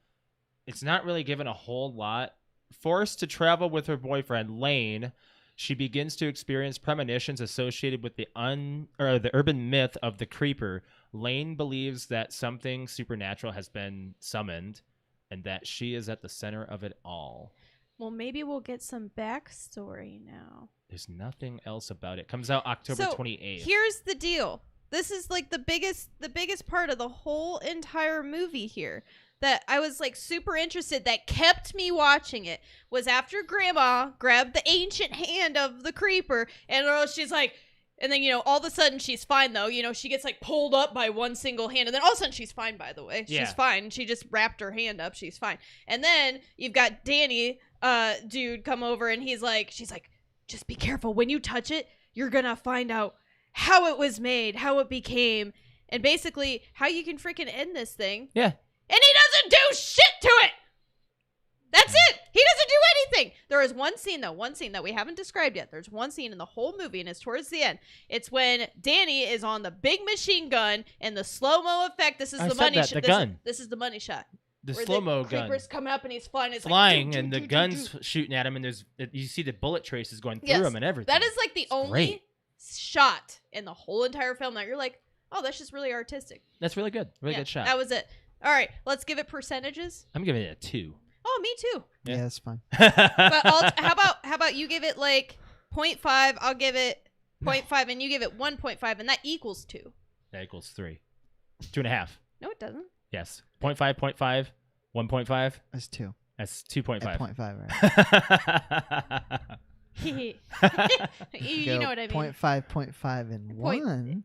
It's not really given a whole lot. Forced to travel with her boyfriend Lane, she begins to experience premonitions associated with the urban myth of the creeper. Lane believes that something supernatural has been summoned, and that she is at the center of it all. Well, maybe we'll get some backstory now. There's nothing else about it. Comes out October 28th. Here's the deal. This is like the biggest part of the whole entire movie here that I was like super interested that kept me watching it was after Grandma grabbed the ancient hand of the creeper and she's like, and then, all of a sudden she's fine though. She gets like pulled up by one single hand and then all of a sudden she's fine, by the way. Yeah. She's fine. She just wrapped her hand up. She's fine. And then you've got Danny, dude come over and she's like, just be careful. When you touch it, you're going to find out how it was made, how it became, and basically how you can freaking end this thing. Yeah. And he doesn't do shit to it. That's it. He doesn't do anything. There is one scene that we haven't described yet. There's one scene in the whole movie, and it's towards the end. It's when Danny is on the big machine gun and the slow-mo effect. This is I the said money that, shot. the gun. This is the money shot. The where slow-mo the gun. creeper's coming up and he's flying. It's Flying, like, and the gun's shooting at him, and you see the bullet traces going through Yes. him and everything. That is like the only great. shot in the whole entire film that you're like, oh, that's just really artistic. That's really good. Really good shot. That was it. All right, let's give it percentages. I'm giving it a 2. Oh, me too. Yeah, that's fine. But how about you give it like 0.5. I'll give it 0.5, and you give it 1.5, and that equals 2. That equals 3. 2.5. No, it doesn't. Yes. 0.5, 0.5, 1.5. That's 2. That's 2.5. At 0.5, right? you know what I mean. 0.5, 0.5, and Point- 1.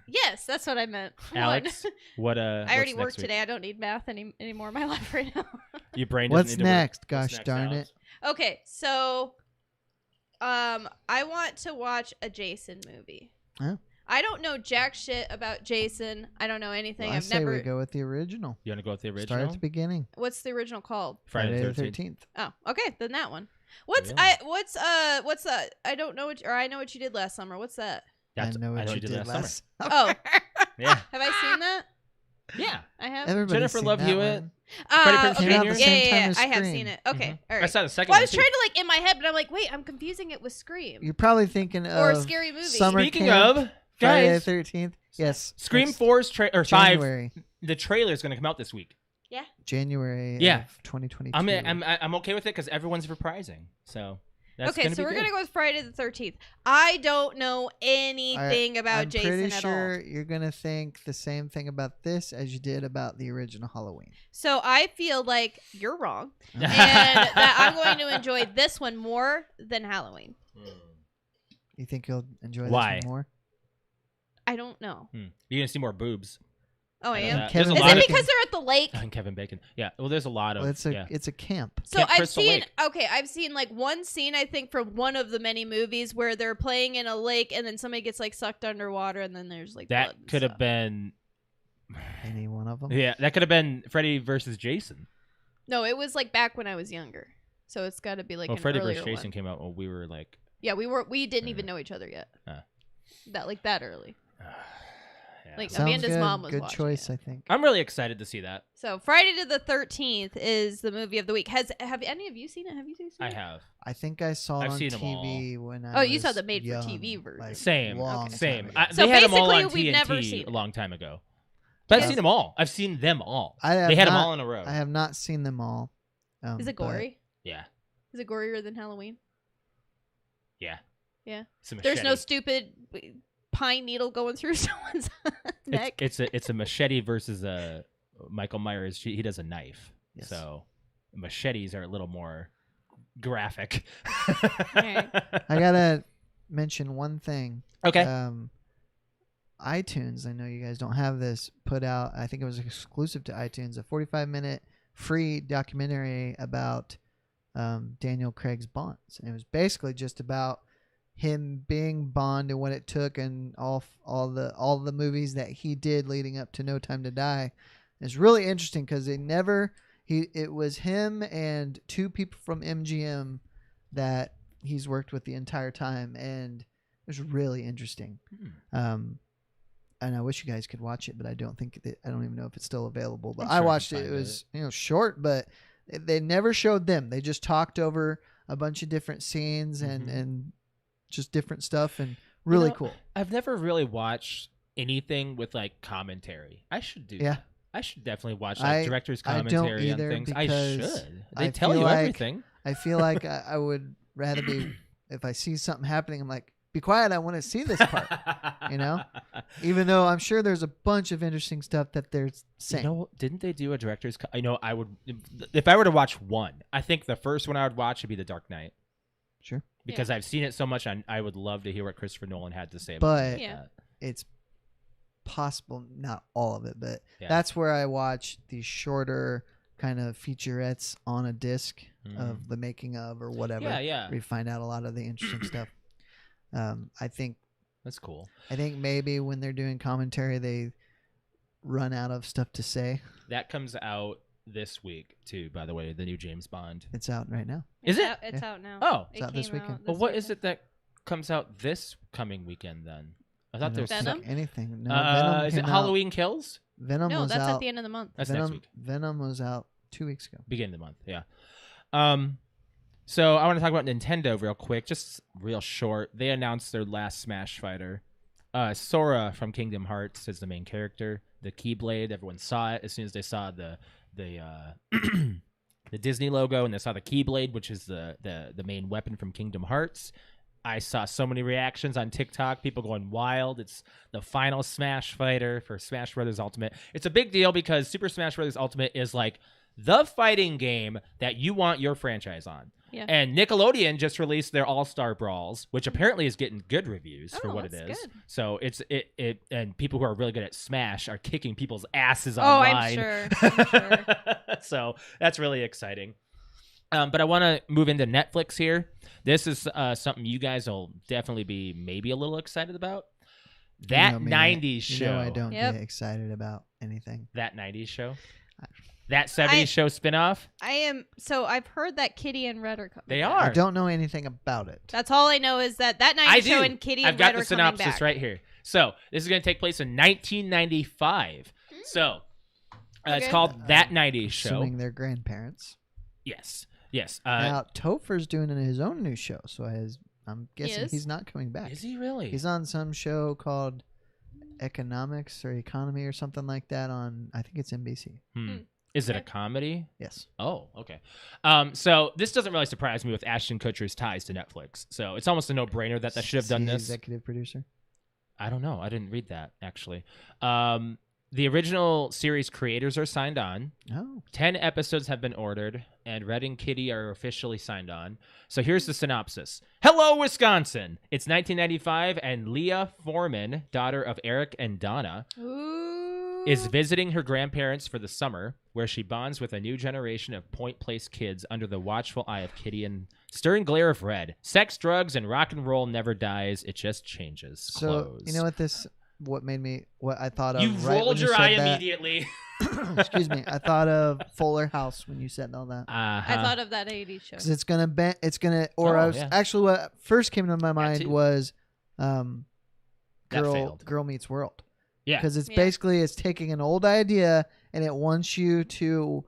Yes, that's what I meant. Alex, what I already what's work next today. I don't need math anymore in my life right now. week? Your brain doesn't What's need to work. next? What's Gosh next, darn Alex? it. Okay, so I want to watch a Jason movie. Oh. I don't know jack shit about Jason. I don't know anything. Well, I I've say never. we go with the original. You want to go with the Start original? at the beginning. What's the original called? Friday the 13th. 13th. Oh, okay, then that one. What's Yeah. what's that? I don't know what, or I know what you did last summer. What's that? That's- I know what you did last summer. last Oh, Yeah. have I seen that? Yeah. I have. Everybody's Jennifer seen Love that Hewitt. one. Freddie Prinze Okay. Jr.? Yeah, At the same yeah, time yeah. as I have Scream. seen it. Okay, Mhm. all I right. saw the second Well, I one was too. trying to in my head, but I'm like, wait, I'm confusing it with Scream You're probably thinking or a of scary movie. Summer Speaking Camp, of, Friday guys, the 13th. Yes. Scream next 4's or 5, January. the trailer is going to come out this week. January Yeah. of 2022. I'm okay with it because everyone's reprising. So that's Okay, gonna so be we're good. gonna go with Friday the 13th. I don't know anything about I'm Jason pretty at sure all. you're going to think the same thing about this as you did about the original Halloween. So I feel like you're wrong, and that I'm going to enjoy this one more than Halloween. You think you'll enjoy Why? this one more? I don't know. You're gonna see more boobs. Oh, I I know am. that. Kevin There's Is a lot it of because they're at the lake? and Kevin Bacon. Yeah. Well, there's a lot of. Well, it's a yeah. it's a camp. So Camp I've Crystal seen. Lake. Okay, I've seen like one scene I think from one of the many movies where they're playing in a lake and then somebody gets like sucked underwater and then there's like blood That and could have stuff. been. Any one of them? Yeah, that could have been Freddy versus Jason. No, it was like back when I was younger. So it's got to be like Well, an Freddy earlier versus Jason one. came out when we were like. Yeah, we didn't even know each other yet. That early. Yeah. Like, Sounds Amanda's good. mom was good watching choice, it. I think. I'm really excited to see that. So Friday the 13th is the movie of the week. Have any of you seen it? Have you seen it? I have. I think I saw it I've on seen 'em TV when I Oh, was you saw the made for young, TV version. like, Same. long Same. time ago. So they had them all basically, on we've never TNT seen a it. long time ago. But I've Yes. seen them all. I've seen them all. I have They had them not- all in a row. I have not seen them all. Is it but gory? Yeah. Is it gorier than Halloween? Yeah. Yeah. It's a There's no machete. stupid pine needle going through someone's neck. It's a machete versus a Michael Myers. He does a knife. Yes. So machetes are a little more graphic. Right. I gotta mention one thing. Okay. iTunes, I know you guys don't have this, put out, I think it was exclusive to iTunes, a 45-minute free documentary about Daniel Craig's Bonds. And it was basically just about him being Bond and what it took and all the movies that he did leading up to No Time to Die. It's really interesting because it was him and two people from MGM that he's worked with the entire time, and it was really interesting. And I wish you guys could watch it, but I don't even know if it's still available. But I'm I sure I can watched it. find It was short, but they never showed them. They just talked over a bunch of different scenes and just different stuff, and really cool. I've never really watched anything with like commentary. I should do. Yeah. that. I should definitely watch like director's commentary on either things. I because should. They I tell feel you like- everything. I feel like I would rather be if I see something happening, I'm like, be quiet. I want to see this part. You know? Even though I'm sure there's a bunch of interesting stuff that they're saying. You know, didn't they do a director's? I know I would, if I were to watch one, I think the first one I would watch would be The Dark Knight. Sure. Because I've seen it so much, I would love to hear what Christopher Nolan had to say. But Yeah. it's possible, not all of it, but Yeah. that's where I watch these shorter kind of featurettes on a disc Mhm. of the making of or whatever. Yeah. Where you find out a lot of the interesting stuff. I think That's cool. maybe when they're doing commentary, they run out of stuff to say. That comes out this week too. By the way, the new James Bond. It's out right now. Is it? It's out now. Oh, It's out this came weekend. well, what is it that comes out this coming weekend then? I thought there was Venom? Like anything. No, Venom is it came out- Halloween Kills? Venom No, was that's out. at the end of the month. That's Venom, next week. Venom was out 2 weeks ago. Beginning of the month, yeah. So I want to talk about Nintendo real quick, just real short. They announced their last Smash fighter. Sora from Kingdom Hearts is the main character. The Keyblade, everyone saw it as soon as they saw the the Disney logo, and they saw the Keyblade, which is the main weapon from Kingdom Hearts. I saw so many reactions on TikTok, people going wild. It's the final Smash fighter for Smash Brothers Ultimate. It's a big deal because Super Smash Brothers Ultimate is like the fighting game that you want your franchise on. Yeah. And Nickelodeon just released their All-Star Brawls, which apparently is getting good reviews for what it is. Good. So it and people who are really good at Smash are kicking people's asses Oh, online. I'm sure. So that's really exciting. But I want to move into Netflix here. This is something you guys will definitely be maybe a little excited about. That 90s show. You know I don't Yep. get excited about anything. That 90s show. That 70s show spinoff. I am. So I've heard that Kitty and Red are coming. They back. are. I don't know anything about it. That's all I know is that 90s I show do. and Kitty I've and got Red the are coming synopsis back. right here. So this is going to take place in 1995. So it's Okay. called That 90s Show. Assuming they're grandparents. Yes. Yes. Now Topher's doing his own new show, so I'm guessing is? he's not coming back. Is he really? He's on some show called Economics or Economy or something like that on, I think it's NBC. Is it a Okay. comedy? Yes. Oh, okay. So this doesn't really surprise me with Ashton Kutcher's ties to Netflix. So it's almost a no-brainer that they should have Is done he this. executive producer. I don't know. I didn't read that, actually. The original series creators are signed on. Oh. 10 episodes have been ordered, and Red and Kitty are officially signed on. So here's the synopsis. Hello, Wisconsin. It's 1995, and Leah Foreman, daughter of Eric and Donna, Ooh. is visiting her grandparents for the summer, where she bonds with a new generation of Point Place kids under the watchful eye of Kitty and stirring glare of Red. Sex, drugs, and rock and roll never dies. It just changes. So, Close. you know what I thought of. You right rolled when you your said eye that? immediately. Excuse me. I thought of Fuller House when you said all that. I thought of that 80s show. Because it's gonna yeah. actually what first came to my mind too. was That failed. Girl Meets World. Yeah. Because it's Yeah. basically it's taking an old idea and it wants you to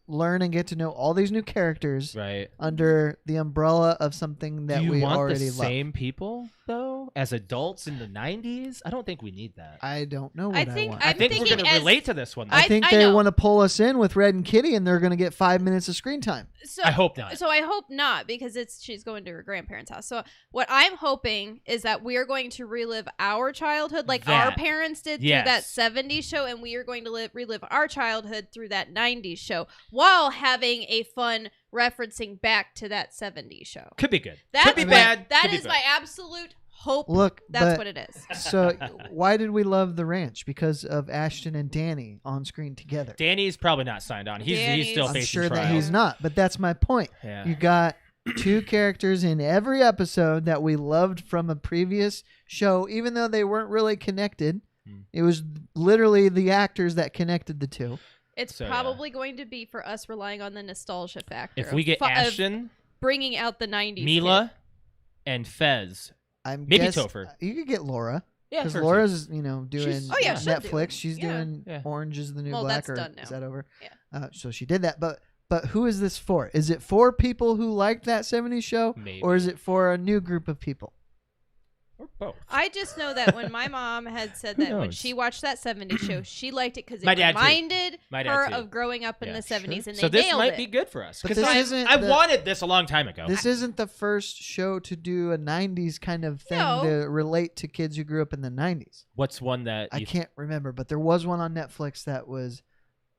learn and get to know all these new characters Right. under the umbrella of something that Do you we want already the love. same people though as adults in the 90s? I don't think we need that. I don't know what I I think- want. I I'm think we're thinking going to as- relate to this one. Though. I think I they know. want to pull us in with Red and Kitty, and they're going to get 5 minutes of screen time. So, I hope not. So I hope not, because she's going to her grandparents' house. So what I'm hoping is that we are going to relive our childhood like our That. parents did Yes. through that 70s show, and we are going to relive our childhood through that 90s show while having a fun referencing back to that 70s show. Could be good. That's Could be what- bad. That Could be is good. my absolute hope. Look, That's but- what it is. So why did we love the ranch? Because of Ashton and Danny on screen together. Danny's probably not signed on. He's still I'm facing I'm sure trial. that he's not, but that's my point. Yeah. You got two characters in every episode that we loved from a previous show, even though they weren't really connected. It was literally the actors that connected the two. It's So, yeah. probably going to be for us relying on the nostalgia factor. If we get of Ashton, bringing out the 90s. Mila, kid. and Fez. Maybe Topher. You could get Laura. Yeah, Because Cersei. Laura's, doing She's- Oh, yeah, she'll Netflix. do. She's Yeah. doing Yeah. Orange is the New Well, Black. that's Or done now. is that over? Yeah. So she did that. But who is this for? Is it for people who liked that 70s show? Maybe. Or is it for a new group of people? Or both. I just know that when my mom had said Who that when knows? she watched that 70s show, she liked it because My it dad, too. reminded My dad, her too. of growing up in Yeah. the 70s, and they So this nailed might it. be good for us. But Because this I isn't I the- wanted this a long time ago. This isn't the first show to do a 90s kind of thing No. to relate to kids who grew up in the 90s. What's one that I you can't remember, but there was one on Netflix that was.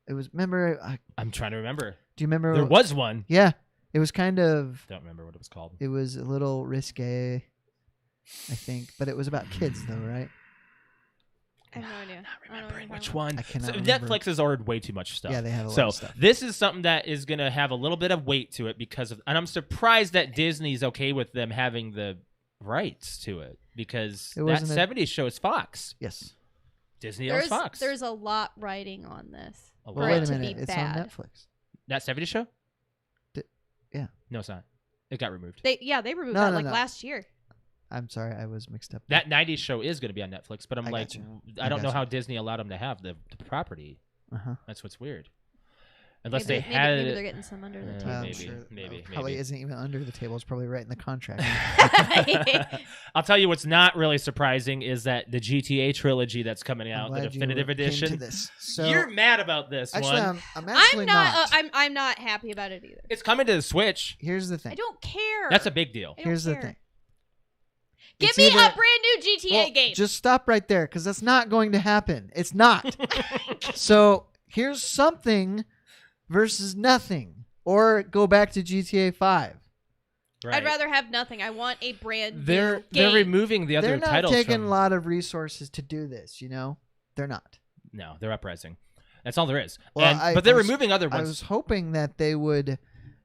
Remember? I'm trying to remember. Do you remember? There was one. Yeah, it was kind of. Don't remember what it was called. It was a little risque, I think, but it was about kids, though, right? I have no idea. Not I don't know what remembering you're which talking one. I cannot So remember. Netflix has ordered way too much stuff. Yeah, they have a lot So of stuff. this is something that is going to have a little bit of weight to it because of, and I'm surprised that Disney's okay with them having the rights to it because It that wasn't a- 70s show is Fox. Yes. Disney owns Fox. There's a lot riding on this. A for lot. Wait it a to minute. be It's bad. on Netflix. That 70s show? Yeah. No, it's not. It got removed. They removed No, that no, like no. last year. I'm sorry, I was mixed up. That 90s show is going to be on Netflix, but I'm I like, gotcha. I don't know gotcha. how Disney allowed them to have the property. Uh-huh. That's what's weird. Unless maybe, they had maybe it. they're getting some under the Yeah. table. I'm maybe, sure. maybe, Probably maybe. isn't even under the table. It's probably right in the contract. I'll tell you what's not really surprising is that the GTA trilogy that's coming I'm out, the glad you definitive came to edition. this. So You're mad about this actually, one. I'm actually I'm not. I'm not happy about it either. It's coming to the Switch. Here's the I thing. don't care. That's a big deal. I don't Here's the care. thing. Give It's me either- a brand new GTA game. Just stop right there, because that's not going to happen. It's not. So here's something versus nothing, or go back to GTA 5. Right. I'd rather have nothing. I want a brand They're new game. removing the other They're not titles taking from. a lot of resources to do this. They're not. No, they're uprising. That's all there is. Well, But they're I was- removing other I ones. was hoping that they would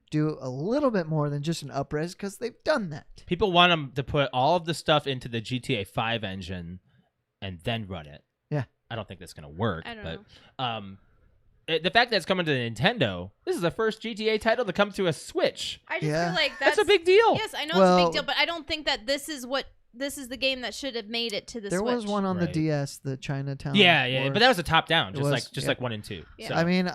do a little bit more than just an upres, because they've done that. People want them to put all of the stuff into the GTA 5 engine and then run it. Yeah. I don't think that's going to work. I don't but, know. The fact that it's coming to Nintendo, this is the first GTA title to come to a Switch. I just Yeah. feel like That's a big deal. Yes, I know it's a Well- big deal, but I don't think that this is the game that should have made it to the There Switch. was one on the Right. DS, the Chinatown. Yeah, Wars. but that was a top down, It just was, like 1 and 2. Yeah. So, I mean,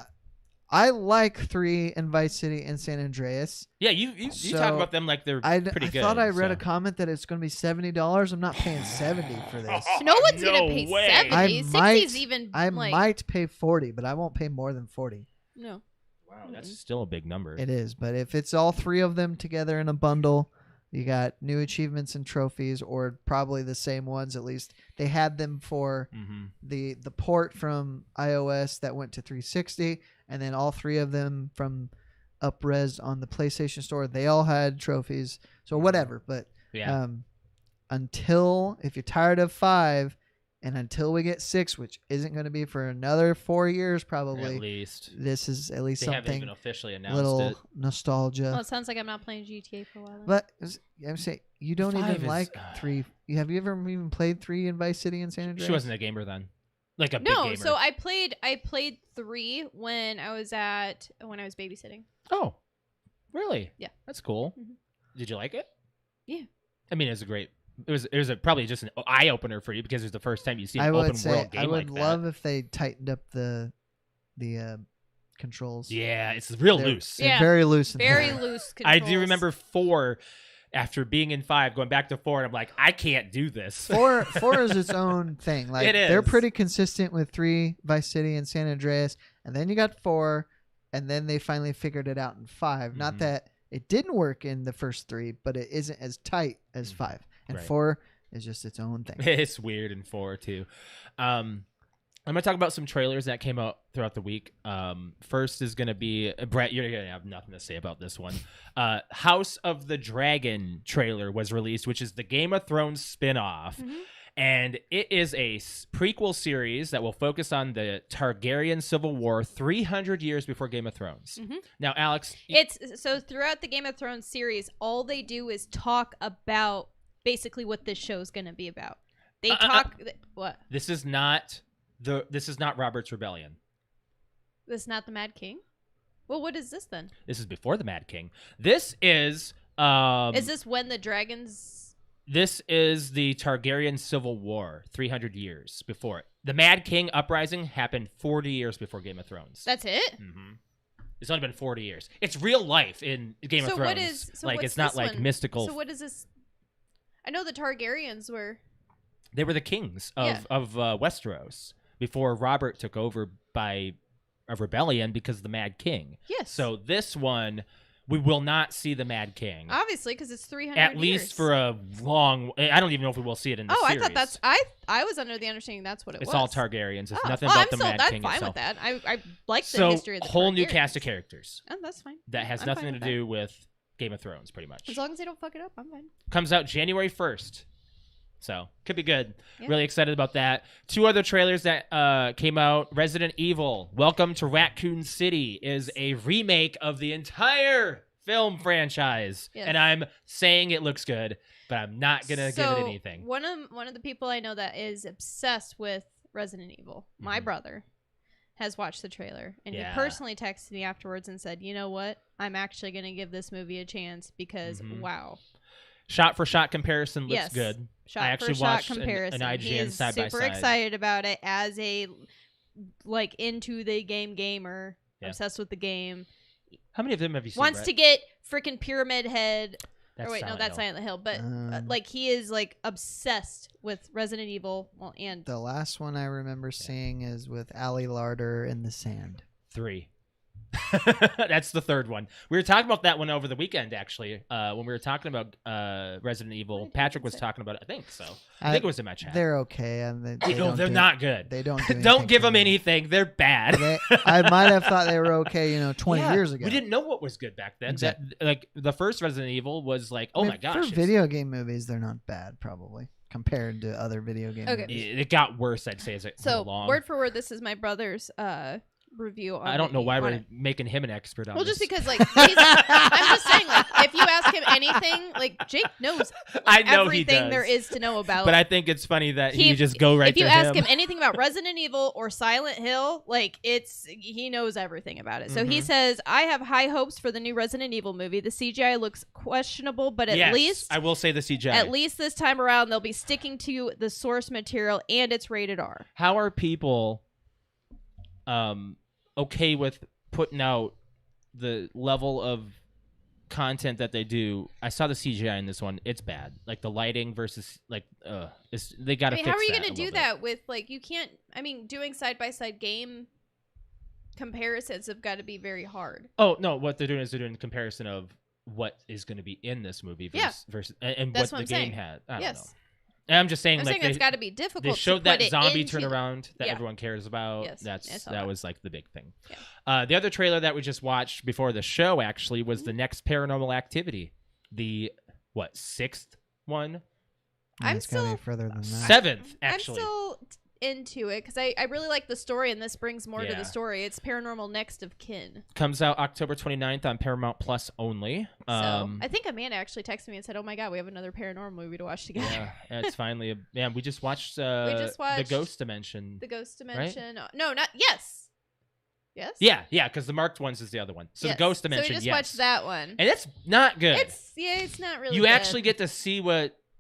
I like 3 in Vice City and San Andreas. yeah, you So, talk about them like they're I pretty good. thought I read so. a comment that it's going to be $70. I'm not paying 70 for this. No one's No gonna pay way. 70. I 60's might- even I like might pay 40, but I won't pay more than 40. no. Wow, that's still a big number. It is, but if it's all 3 of them together in a bundle, you got new achievements and trophies, or probably the same ones. At least they had them for Mm-hmm. the port from iOS that went to 360, and then all 3 of them from upres on the PlayStation Store. They all had trophies, so whatever. But Yeah. until, if you're tired of 5, and until we get 6, which isn't going to be for another 4 years probably, At least. this is at least They haven't something even officially announced little it. nostalgia. Well, it sounds like I'm not playing GTA for a while. Then. But I'm saying you don't 5 even is, like 3. Have you ever even played 3 in Vice City and San Andreas? She wasn't a gamer then. Like a big no, gamer. so I played 3 when I was babysitting. Oh, really? Yeah. That's cool. Mhm. Did you like it? Yeah. I mean, it was a great. It was probably just an eye opener for you because it was the first time you see I an would open say world game I would like love if they tightened up the controls. that. Yeah, it's real They're- loose. They're Yeah. very loose. in Very there. loose I controls. do remember 4. After being in 5, going back to 4, and I'm like, I can't do this. 4 is its own thing. Like It they're is. pretty consistent with 3, Vice City and San Andreas, and then you got 4, and then they finally figured it out in 5. Not Mhm. that it didn't work in the first 3, but it isn't as tight as Mhm. 5. And Right. 4 is just its own thing. It's weird in 4 too. I'm gonna talk about some trailers that came out throughout the week. First is gonna be Brett. You're gonna have nothing to say about this one. House of the Dragon trailer was released, which is the Game of Thrones spin-off. Mhm. And it is a prequel series that will focus on the Targaryen Civil War 300 years before Game of Thrones. Mhm. Now, Alex, It's so throughout the Game of Thrones series, all they do is talk about basically what this show is going to be about. They talk what? this is not Robert's Rebellion. This is not the Mad King. Well, what is this then? This is before the Mad King. This is Is this when the dragons? This is the Targaryen Civil War, 300 years before it. The Mad King uprising happened 40 years before Game of Thrones. That's it. Mm-hmm. It's only been 40 years. It's real life in Game of So Thrones. what is? So like what's it's not this like one? mystical. So what is this? I know the Targaryens were. They were the kings Yeah. of Westeros before Robert took over by a rebellion because of the Mad King. Yes. So this one, we will not see the Mad King. obviously, because it's 300. At least years. for a long. I don't even know if we will see it in the Oh, series. I thought that's. I was under the understanding that's what it It's was. all Targaryens. It's Oh, nothing well, about I'm the still, Mad I'm King fine itself. with that. I like the So history of the whole new Targaryens. cast of characters Oh, that's fine. that has I'm nothing fine to with do with Game of Thrones, pretty much. As long as they don't fuck it up, I'm fine. Comes out January 1st. So could be good. Yeah. Really excited about that. 2 other trailers that came out. Resident Evil, Welcome to Raccoon City is a remake of the entire film franchise. Yes. And I'm saying it looks good, but I'm not going to give it anything. One of the people I know that is obsessed with Resident Evil, my Mhm. brother, has watched the trailer, and Yeah. he personally texted me afterwards and said, "You know what? I'm actually going to give this movie a chance because Mhm. wow, Shot for shot comparison looks Yes. good. shot I actually for shot watched an comparison." He IGN is side by super side. excited about it as a like into the game gamer, Yeah. obsessed with the game. How many of them have you seen? Wants Brett? to get freaking Pyramid Head. That's Or wait, no, Silent that's Hill. Silent Hill. But Um, like he is like obsessed with Resident Evil. Well, and The last one I remember seeing is with Ali Larder in the sand. 3. That's the third one. We were talking about that one over the weekend, actually. When we were talking about Resident Evil, did Patrick you was say? talking about it. I think so. I think it was in my chat. They're okay, and They're not good. They don't. Do Don't give anything them anything. They're bad. I might have thought they were okay, 20 Yeah, years ago. we didn't know what was good back then. Exactly. That, like the first Resident Evil was like, oh my gosh, For it's- video game movies, they're not bad, probably compared to other video game Okay. movies. it got worse. I'd say as it went So along. word for word, this is my brother's review. On I don't know why on we're it. making him an expert on Well, this. just because I'm just saying, like, if you ask him anything, like Jake knows I know he everything does. there is to know about. But I think it's funny that He- you just go right if you to ask him. him anything about Resident Evil or Silent Hill, like he knows everything about it. So he Mhm. says, I have high hopes for the new Resident Evil movie. The CGI looks questionable, but Yes, at least I will say the CGI. at least this time around they'll be sticking to the source material and it's rated R. How are people okay with putting out the level of content that they do? I saw the CGI in this one. It's bad. Like the lighting versus they got to I mean, fix how are you that going a to do little bit. that with like you can't? I mean, doing side by side game comparisons have got to be very hard. Oh no, what they're doing is they're doing a comparison of what is going to be in this movie versus and That's what what the I'm game saying. had. I don't Yes. know. And I'm just saying, I'm like saying that's got to be difficult. they showed to that put it zombie into turnaround that Yeah. everyone cares about. Yes, I saw that that. was like the big thing. Yeah. The other trailer that we just watched before the show actually was the next Paranormal Activity, the sixth one, I'm It's gotta be still- further than that. seventh actually. I'm still into it because I really like the story, and this brings more to Yeah. the story. It's Paranormal Next of Kin. Comes out October 29th on Paramount Plus only. So I think Amanda actually texted me and said, "Oh my god, we have another paranormal movie to watch together." yeah, it's finally we just watched just the watched Ghost Dimension. The Ghost Dimension. No, not yes. Yes. Yeah, because the marked ones is the other one. So Yes. the Ghost Dimension, So we just yes. watched that one. And it's not good. It's not really. You good. actually get to see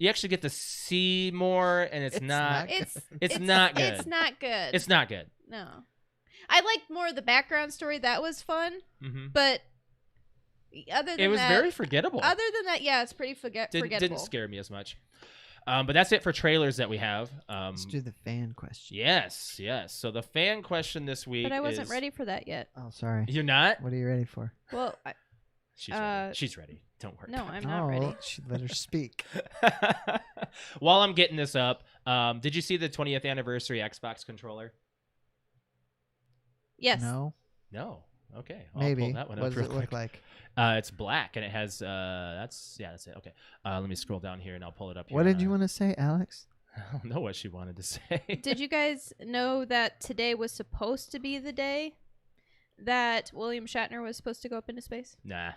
you actually get to see more, and it's not. It's not good. It's not good. It's not good. No. I liked more of the background story. That was fun, Mm-hmm. but other than It was that, very forgettable. Other than that, yeah, it's pretty forgettable. Didn't scare me as much. But that's it for trailers that we have. Let's do the fan question. Yes. So the fan question this week. But I wasn't is- ready for that yet. Oh, sorry. You're not. What are you ready for? Well, She's ready. She's ready. Don't worry. no, about I'm not ready. She let her speak. it. While I'm getting this up, did you see the 20th anniversary Xbox controller? Yes. No. No. Okay. I'll Maybe. pull that one What up does real it look quick. like? It's black and it has that's it. Okay. Let me scroll down here and I'll pull it up here. What did you want to say, Alex? I don't know what she wanted to say. Did you guys know that today was supposed to be the day that William Shatner was supposed to go up into space? Nah.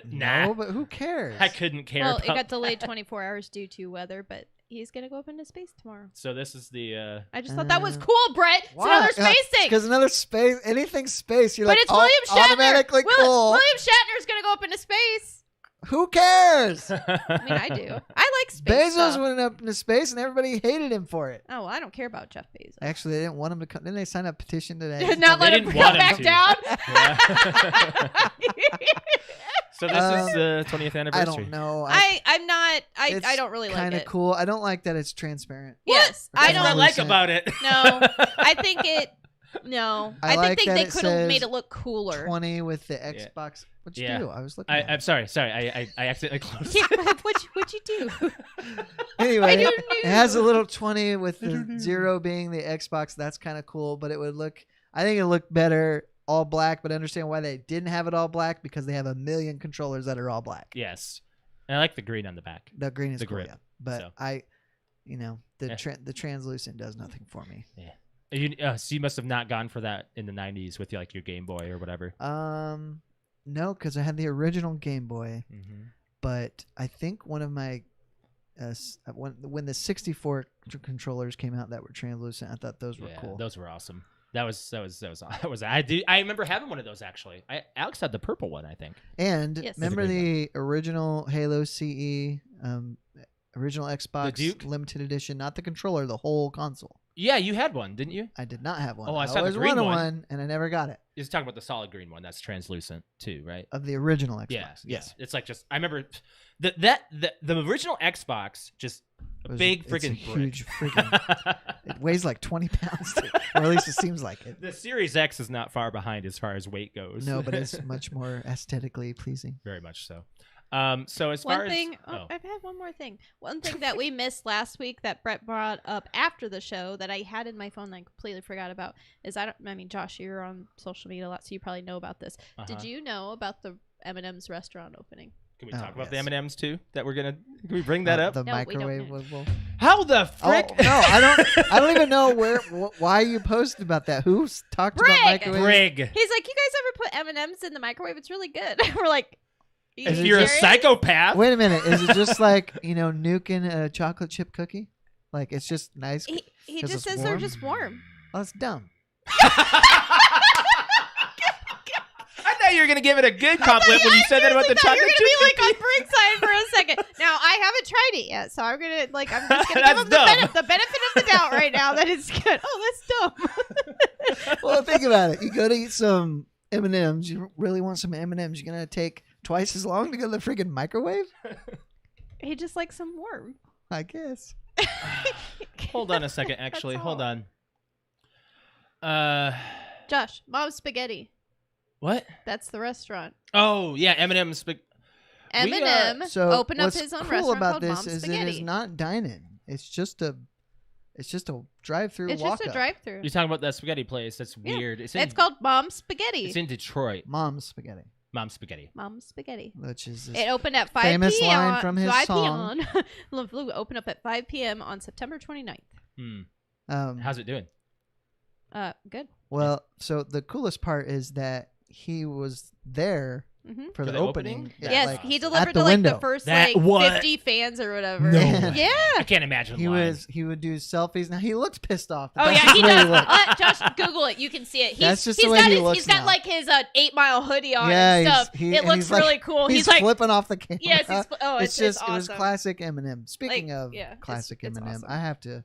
No, but who cares? I couldn't care Well, about it got delayed 24 hours due to weather, but he's gonna go up into space tomorrow. So this is the I just thought that was Uh, cool, Brett. It's another space thing. Because another space, anything space, you're But like it's William Shatner. automatically cool. William Shatner's gonna go up into space. Who cares? I mean, I do. I like space Bezos stuff. went up into space and everybody hated him for it. Oh, well, I don't care about Jeff Bezos. Actually, they didn't want him to come. Didn't they sign a petition today? Did not let They him didn't come want him back to. down. So this is the 20th I anniversary. don't know. I'm not. I It's don't really like kind of it. cool. I don't like that it's transparent. Yes, That's I what I don't. like Listen. about it. No, I think it. No, I I like think that they it could have says made it look cooler. 20 with the Xbox. What'd you Yeah. do? I was looking at I'm sorry. I accidentally closed. Yeah, what'd you do? it. Anyway, don't it has a know. little 20 with don't the know. 0 being the Xbox. That's kind of cool, but it would look, I think it looked better all black, but I understand why they didn't have it all black because they have a million controllers that are all black. Yes, and I like the green on the back. The green is The cool, grip, yeah. But so. the translucent does nothing for me. So you must have not gone for that in the 90s with like your Game Boy or whatever. No, because I had the original Game Boy, Mm-hmm. but I think one of my when the 64 controllers came out that were translucent, I thought those were cool. Those were awesome. That was I remember having one of those actually. Alex had the purple one, I think. And Yes. remember The green the original Halo CE, original Xbox Duke? limited edition, not the controller, the whole console. Yeah, you had one, didn't you? I did not have one. Oh, I saw the always green wanted one. and I never got it. You're talking about the solid green one that's translucent too, right? Of the original Xbox. Yeah, yes. It's like just I remember the original Xbox just A was- big it's a freaking huge brick. freaking. It weighs like 20 pounds, or at least it seems like it. The Series X is not far behind as far as weight goes. No, but it's much more aesthetically pleasing. very much so. So as far One thing, as I've had one more thing. One thing that we missed last week that Brett brought up after the show that I had in my phone that I completely forgot about is I mean, Josh, you're on social media a lot, so you probably know about this. Did you know about the M&M's restaurant opening? Can we talk about the yes. M&Ms too? That we're gonna can we bring that up? The No, we don't know. microwave. How the frick? Oh, no, I don't even know why you posted about that. Who's talked Brig! about microwave? Brig. He's like, you guys ever put M&M's in the microwave? It's really good. We're like, If Is it you're a serious? psychopath, Wait a minute. Is it just like, nuking a chocolate chip cookie? Like it's just nice? He 'Cause just it's says they're warm? just warm. Oh, it's dumb. I thought you were gonna give it a good compliment when you said that about the You're chocolate gonna be chip like on cookie. Brig's side for a second. Now I haven't tried it yet, so I'm just gonna That's give him dumb. the benefit of the doubt right now that it's good. Oh, that's dumb. Well, think about it. You go to eat some M&Ms. You really want some M&Ms. You're going to take twice as long to go to the friggin' microwave? He just likes some warm. I guess. Hold on a second. Actually, That's hold all. on. Josh, Mom's Spaghetti. What? That's the restaurant. Oh yeah, M&M's. M&M So opened up what's his own cool restaurant about called this Mom's is Spaghetti. it is not dine-in. It's just a drive-through It's walk just a drive-through. You're talking about that spaghetti place. That's Yeah. weird. It's Called Mom's Spaghetti. It's in Detroit. Mom's Spaghetti, Mom's Spaghetti. Mom's Spaghetti. which is this It opened at 5 famous p.m. line from his 5 song. p.m. Opened up at 5 p.m. on September 29th. How's it doing? Good. Well, so the coolest part is that he was there Mm-hmm. for the the opening. opening? Yeah, Yes, like, he at delivered the to like window. the first That like what? 50 fans or whatever. No. Yeah. I can't imagine. He lying. he would do selfies. Now he looks pissed off. but Oh that's yeah, just he the way does. looks. Josh, Google it. You can see it. That's just he's the way got he his, looks He's got now. like his 8 Mile hoodie on Yeah, and he's- stuff. he- It and looks he's like- really cool. He's like, flipping off the camera. yes, it's It was awesome. classic Eminem. Speaking Like, of yeah, it's- classic it's Eminem, awesome.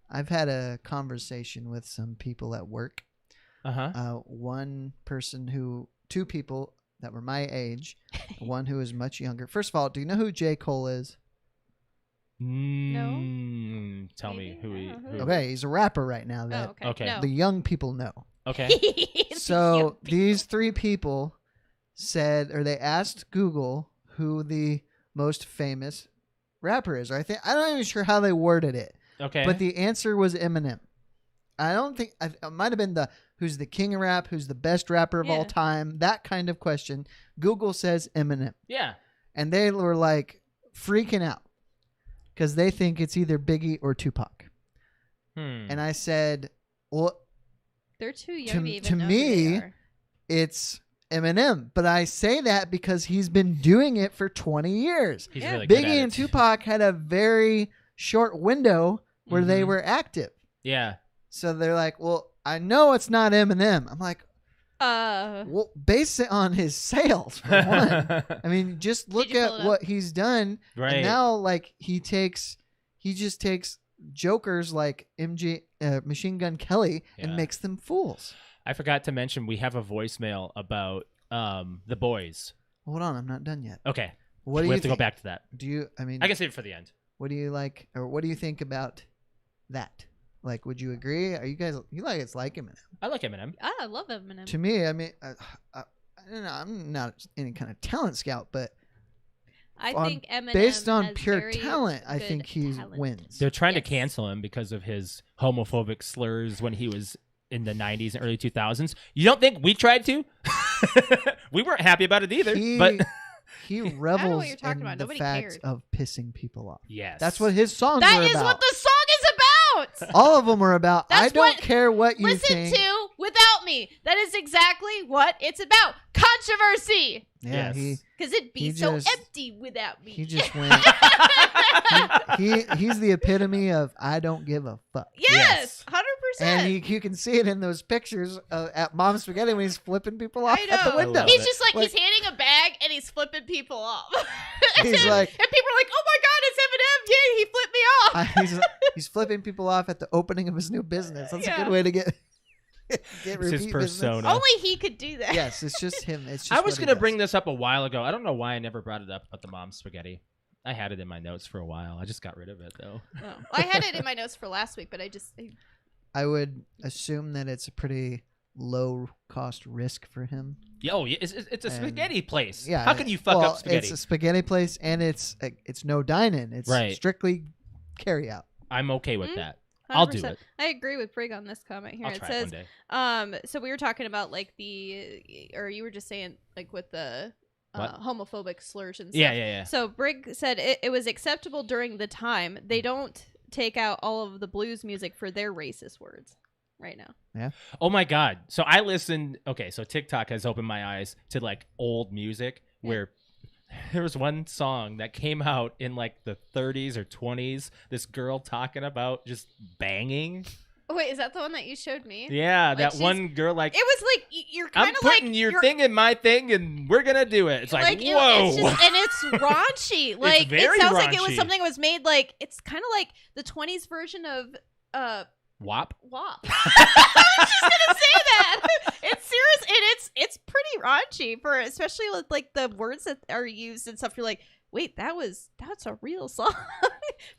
I've had a conversation with some people at work. Two people that were my age, one who is much younger. First of all, do you know who J. Cole is? Tell me Maybe? who I he. don't know who- who. Okay, he's a rapper right now Oh, that okay. Okay. No. the young people know. Okay. So these three people said, or they asked Google who the most famous rapper is. Or I'm not even sure how they worded it, Okay. but the answer was Eminem. I don't think it might have been who's the king of rap, who's the best rapper of all Yeah. time, that kind of question. Google says Eminem, yeah. and they were like freaking out because they think it's either Biggie or Tupac. And I said, well, They're too young To- to even to know me, who they are. it's Eminem, but I say that because he's been doing it for 20 years. He's Yeah. really good at Biggie and it. Tupac had a very short window where they Mhm. were active. Yeah. So they're like, well, I know it's not Eminem. I'm like, Uh, well, base it on his sales, for one. I mean, just look you pull at it up? what he's done. Right. And now, like, he just takes jokers like Machine Gun Kelly Yeah. and makes them fools. I forgot to mention we have a voicemail about the boys. Hold on, I'm not done yet. Okay. What do we you have to go think? back to that. I I can save it for the end. what do you like, or what do you think about that? Like, would you agree? Are you guys it's like Eminem? I like Eminem. I love Eminem. To me, I mean, I don't know, I'm not any kind of talent scout, but I on- think Eminem based on has pure very talent, I good think he talent. wins. They're trying to Yes. cancel him because of his homophobic slurs when he was in the 90s and early 2000s. You don't think we tried to? We weren't happy about it either. He, but he revels you're talking in about. the Nobody fact cared. of pissing people off. yes. That's what his songs That are is about. what the song is about. All of them are about. I That's don't what- care what you Listen think. to Without Me. That is exactly what it's about. Controversy. Yeah, Yes. Because it'd be He so just- empty without me. he just went. he's the epitome of I don't give a fuck. Yes, 100%. And you can see it in those pictures at Mom's Spaghetti when he's flipping people off I at the know. window. love He's it. just like, Like- he's handing a bag and he's flipping people off. He's like- and people are like, oh my God, it's Eminem. Yeah, he flipped me off. he's flipping people off at the opening of his new business. That's a Yeah. good way to get It's his repeat business. persona. Only he could do that. Yes, it's just him. It's just I was what he going to does. bring this up a while ago. I don't know why I never brought it up about the Mom's Spaghetti. I had it in my notes for a while. I just got rid of it though. Oh. I had it in my notes for last week, but I would assume that it's a pretty low cost risk for him. Yo, it's a spaghetti place. Yeah. How can you fuck up spaghetti? It's a spaghetti place, and it's no dine-in. It's Right. strictly carry out. I'm okay with Mhm. that. I'll do 100%. it. I agree with Brig on this comment here. I'll It try says, it one day. so we were talking about like or you were just saying like with the What? homophobic slurs and stuff. Yeah. So Brig said it was acceptable during the time. They don't take out all of the blues music for their racist words right now. Oh my god. So I listened. Okay, so TikTok has opened my eyes to like old music where there was one song that came out in like the 30s or 20s. This girl talking about just banging. Oh, wait, is that the one that you showed me? Yeah, Like, that one girl like. It was like you're kind I'm of like putting your thing in my thing, and we're gonna do it. It's like whoa, It's just, and it's raunchy. Like very it sounds like it was raunchy. something that was made like it's kind of like the 20s version of WAP. WAP. I was just gonna say that. It's serious, and it's pretty raunchy for especially with like the words that are used and stuff. You're like, wait, that's a real song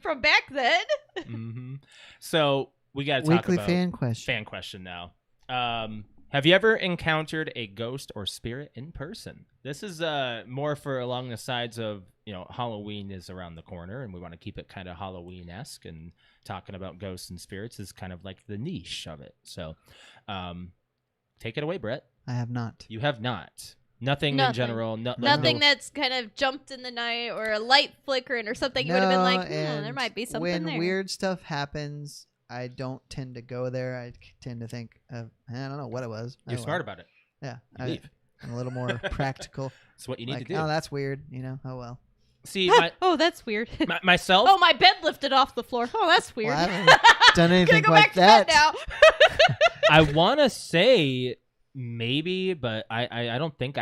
from back then. Mm-hmm. So we got to talk Weekly about fan question. fan question now. Have you ever encountered a ghost or spirit in person? This is more for along the sides of, Halloween is around the corner, and we want to keep it kind of Halloween-esque, and talking about ghosts and spirits is kind of like the niche of it. So take it away, Brett. I have not. You have not. Nothing in general. Nothing that's kind of jumped in the night or a light flickering or something. You would have been like, and there might be something when there. weird stuff happens, I don't tend to go there. I tend to think of, I don't know what it was. You're smart about it. Yeah. You leave. I'm a little more practical. It's what you need Like, to do. oh, that's weird. Oh, well. See, oh, that's weird. myself. Oh, my bed lifted off the floor. Oh, that's weird. Well, I haven't done anything Gonna go like back that. to bed now. I want to say maybe, but I don't think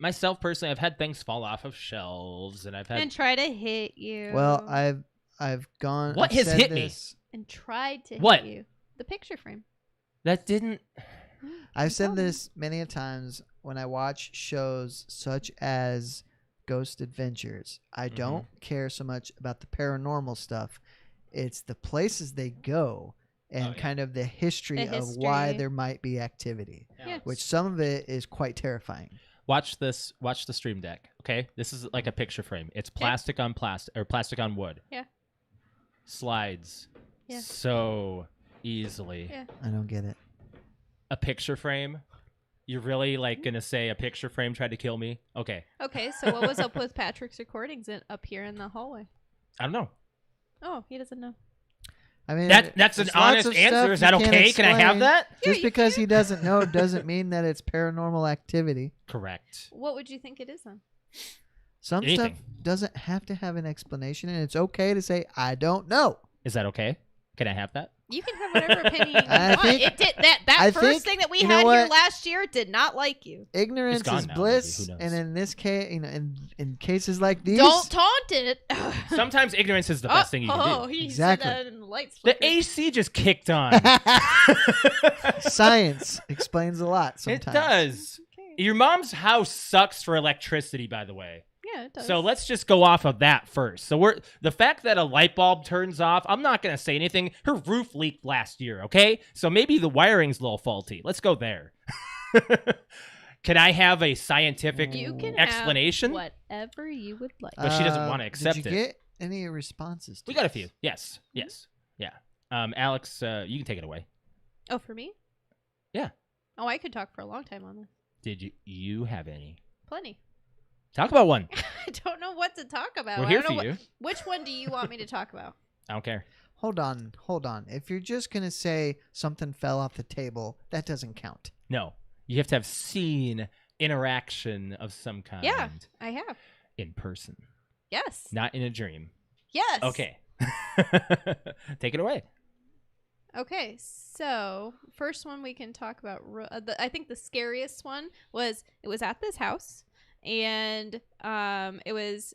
myself personally, I've had things fall off of shelves, and I've had and try to hit you. Well, I've gone. What I've has said hit me? this. and tried to What? hit you. The picture frame. that didn't. I've said Tell me. this many a times when I watch shows such as Ghost Adventures. I don't care so much about the paranormal stuff. It's the places they go and kind of the history of why history. there might be activity, Yeah. which some of it is quite terrifying. Watch this. Watch the stream deck. Okay, this is like a picture frame. It's plastic on plastic or plastic on wood. Yeah. Slides. Yeah. So easily. Yeah. I don't get it. A picture frame. You're really like gonna say a picture frame tried to kill me? Okay. Okay, so what was up with Patrick's recordings up here in the hallway? I don't know. Oh, he doesn't know. I mean, That's an there's lots honest of answer. stuff Is that you can't okay? Can I have explain. that? Yeah, Just you because he doesn't know doesn't mean that it's paranormal activity. Correct. What would you think it is then? Some Anything. stuff doesn't have to have an explanation, and it's okay to say, I don't know. Is that okay? Can I have that? You can have whatever opinion you I want. think- It did that I first think- thing that we you know had here what? last year did not like you. Ignorance gone is now, bliss, maybe. Who and knows? in this case, in cases like these, Don't taunt it. Sometimes ignorance is the best thing you can do. He Exactly. said that and the lights The flickered. AC just kicked on. science explains a lot. It Sometimes does. Okay. Your mom's house sucks for electricity, by the way. Yeah, it does. So let's just go off of that first. So the fact that a light bulb turns off, I'm not going to say anything. Her roof leaked last year, okay? So maybe the wiring's a little faulty. Let's go there. Can I have a scientific you can explanation? have whatever you would like. But she doesn't wanna accept did it. you get any responses? We got a few. Yes. Yes. Yeah. Alex, you can take it away. Oh, for me? Yeah. Oh, I could talk for a long time on this. Did you have any? Plenty. Talk about one. I don't know what to talk about. We're I here don't know for you. Which one do you want me to talk about? I don't care. Hold on. If you're just gonna say something fell off the table, that doesn't count. No. You have to have seen interaction of some kind. Yeah, I have. In person. Yes. Not in a dream. Yes. Okay. Take it away. Okay, so first one we can talk about. I think the scariest one was it was at this house, and it was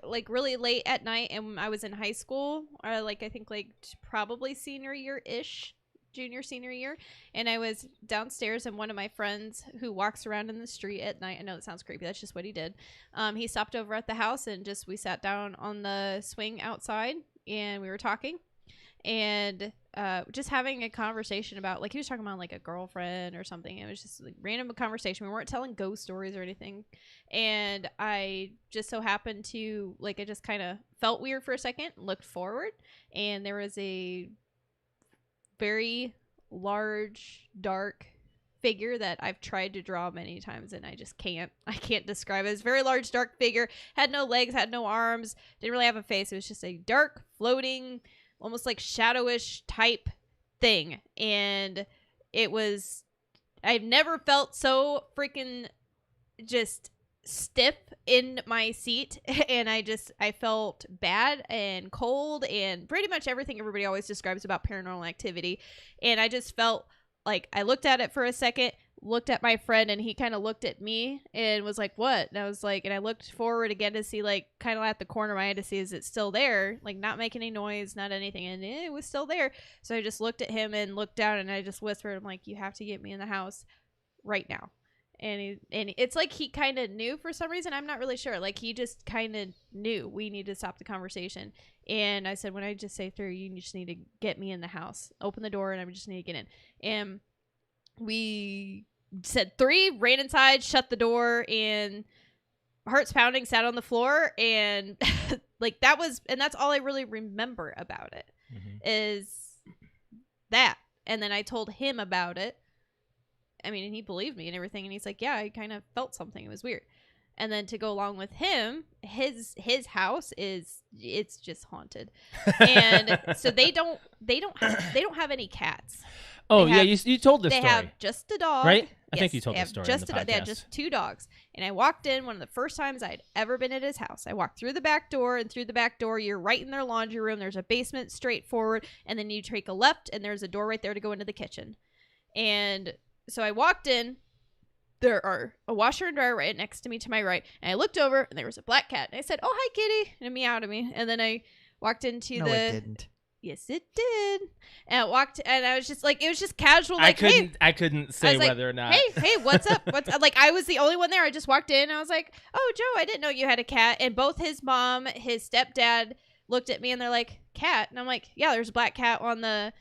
like really late at night, and I was in high school, or like I think like probably senior year ish, junior senior year, and I was downstairs, and one of my friends who walks around in the street at night, I know that sounds creepy, that's just what he did, he stopped over at the house, and just we sat down on the swing outside, and we were talking, and just having a conversation about, like, he was talking about like a girlfriend or something. It was just like random conversation. We weren't telling ghost stories or anything, and I just so happened to, like, I just kind of felt weird for a second, looked forward, and there was a very large dark figure that I've tried to draw many times, and I just can't describe it. It's a very large dark figure, had no legs, had no arms, didn't really have a face. It was just a dark floating, almost like shadowish type thing. And it was, I've never felt so freaking just stiff in my seat. And I felt bad and cold and pretty much everything everybody always describes about paranormal activity. And I just felt like, I looked at it for a second, looked at my friend, and he kind of looked at me and was like, what? And I was like, and I looked forward again to see, like, kind of at the corner of my eye to see, is it still there? Like, not making any noise, not anything. And it was still there. So I just looked at him and looked down, and I just whispered, I'm like, you have to get me in the house right now. And it's like he kind of knew for some reason. I'm not really sure. Like, he just kind of knew we need to stop the conversation. And I said, when I just say through, you just need to get me in the house. Open the door, and I just need to get in. And we said 3, ran inside, shut the door, and hearts pounding, sat on the floor, and like, that was, and that's all I really remember about it, is that. And then I told him about it. I mean, and he believed me and everything, and he's like, yeah, I kind of felt something. It was weird. And then to go along with him, his house it's just haunted. And so they don't have any cats. Oh, yeah, you told this story. They have just a dog. Right? I Yes, think you told this story in the podcast. They had just 2 dogs. And I walked in, one of the first times I'd ever been at his house. I walked through the back door, and through the back door, you're right in their laundry room. There's a basement straight forward, and then you take a left, and there's a door right there to go into the kitchen. And so I walked in. There are a washer and dryer right next to me to my right. And I looked over, and there was a black cat. And I said, oh, hi, kitty. And it meowed at me. And then I walked into No, it didn't. Yes, it did. And I walked, and I was just like, it was just casual. Like, I couldn't say like, whether or not. Hey, what's up? What's up? Like, I was the only one there. I just walked in, and I was like, oh, Joe, I didn't know you had a cat. And both his mom, his stepdad looked at me, and they're like, cat? And I'm like, yeah, there's a black cat on the,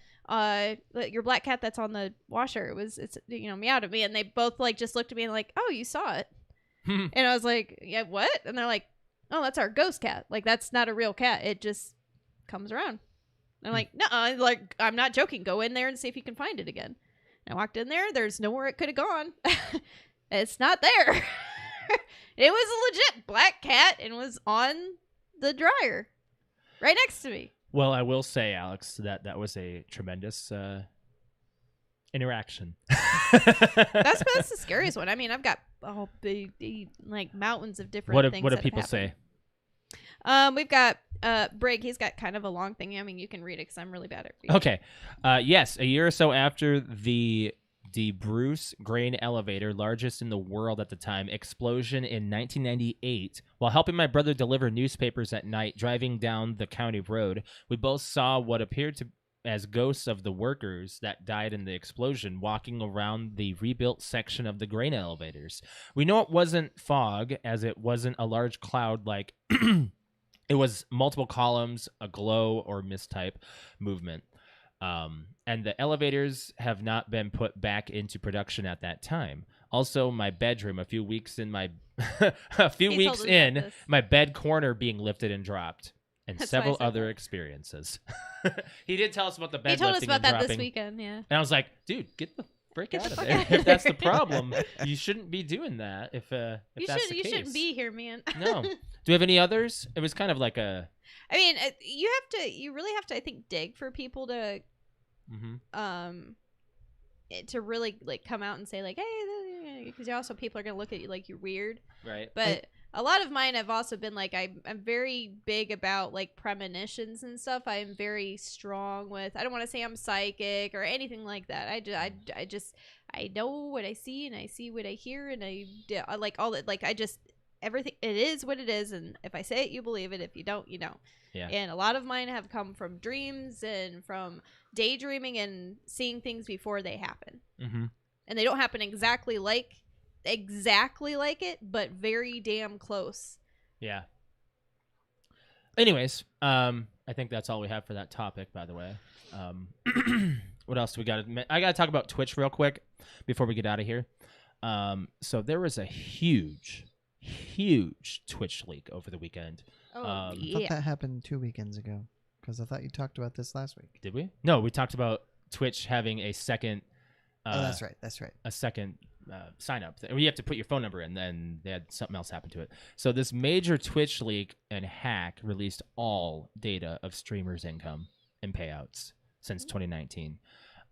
your black cat that's on the washer. It's meowed at me. And they both, like, just looked at me and like, oh, you saw it. And I was like, yeah, what? And they're like, oh, that's our ghost cat. Like, that's not a real cat. It just comes around. I'm like, no, like, I'm not joking. Go in there and see if you can find it again. And I walked in there. There's nowhere it could have gone. It's not there. It was a legit black cat and was on the dryer right next to me. Well, I will say, Alex, that was a tremendous interaction. That's the scariest one. I mean, I've got big, like, mountains of different things. What do people say? We've got Brig. He's got kind of a long thing. I mean, you can read it because I'm really bad at reading. Okay. Yes, a year or so after the Bruce grain elevator, largest in the world at the time, explosion in 1998, while helping my brother deliver newspapers at night, driving down the county road, we both saw what appeared to as ghosts of the workers that died in the explosion walking around the rebuilt section of the grain elevators. We know it wasn't fog, as it wasn't a large cloud like it was multiple columns, a glow or mist type movement. And the elevators have not been put back into production at that time. Also, my bedroom, a few weeks in, my bed corner being lifted and dropped, and That's several why I said other that. experiences. He did tell us about the bed He told us lifting about and that dropping. this weekend, yeah. And I was like, dude, get the frick Get out the of fuck there. out of If that's the there. problem, you shouldn't be doing that. If that's the case. You shouldn't be here, man. No. Do you have any others? It was kind of like a. I mean, you really have to, I think, dig for people to, to really, like, come out and say, like, hey, because also people are gonna look at you like you're weird, right? But a lot of mine have also been like, I'm very big about, like, premonitions and stuff. I am very strong with. I don't want to say I'm psychic or anything like that. I know what I see, and I see what I hear, and I like all that. Like, I just everything, it is what it is, and if I say it, you believe it. If you don't, you don't. Yeah. And a lot of mine have come from dreams and from daydreaming and seeing things before they happen. Mm-hmm. And they don't happen exactly like it, but very damn close. Yeah. Anyways, I think that's all we have for that topic, by the way. What else do we got? I got to talk about Twitch real quick before we get out of here. So there was a huge Twitch leak over the weekend. I thought that happened 2 weekends ago, because I thought you talked about this last week. Did we? No, we talked about Twitch having a second. Oh, that's right. A second sign up. You have to put your phone number in, then they had something else happen to it. So this major Twitch leak and hack released all data of streamers' income and payouts since 2019.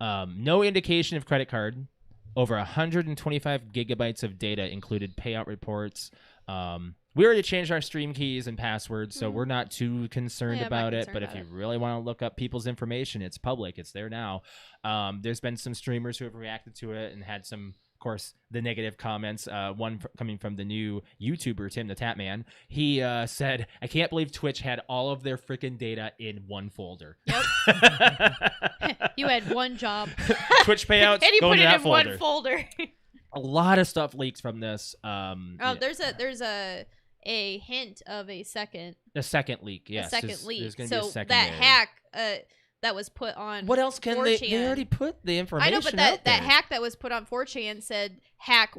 No indication of credit card. Over 125 gigabytes of data included payout reports. We already changed our stream keys and passwords, so we're not too concerned about it. But if you really want to look up people's information, it's public. It's there now. There's been some streamers who have reacted to it and had some, of course, the negative comments. One coming from the new YouTuber, Tim the Tatman. He said, I can't believe Twitch had all of their freaking data in one folder. Yep. You had one job. Twitch payouts, and you go put into it that in folder. one folder. A lot of stuff leaks from this. There's a hint of a second leak. Yes, a second leak. There's gonna So be a second that hack that was put on. What else can 4chan. they already put the information? I know, but that hack that was put on 4chan said hack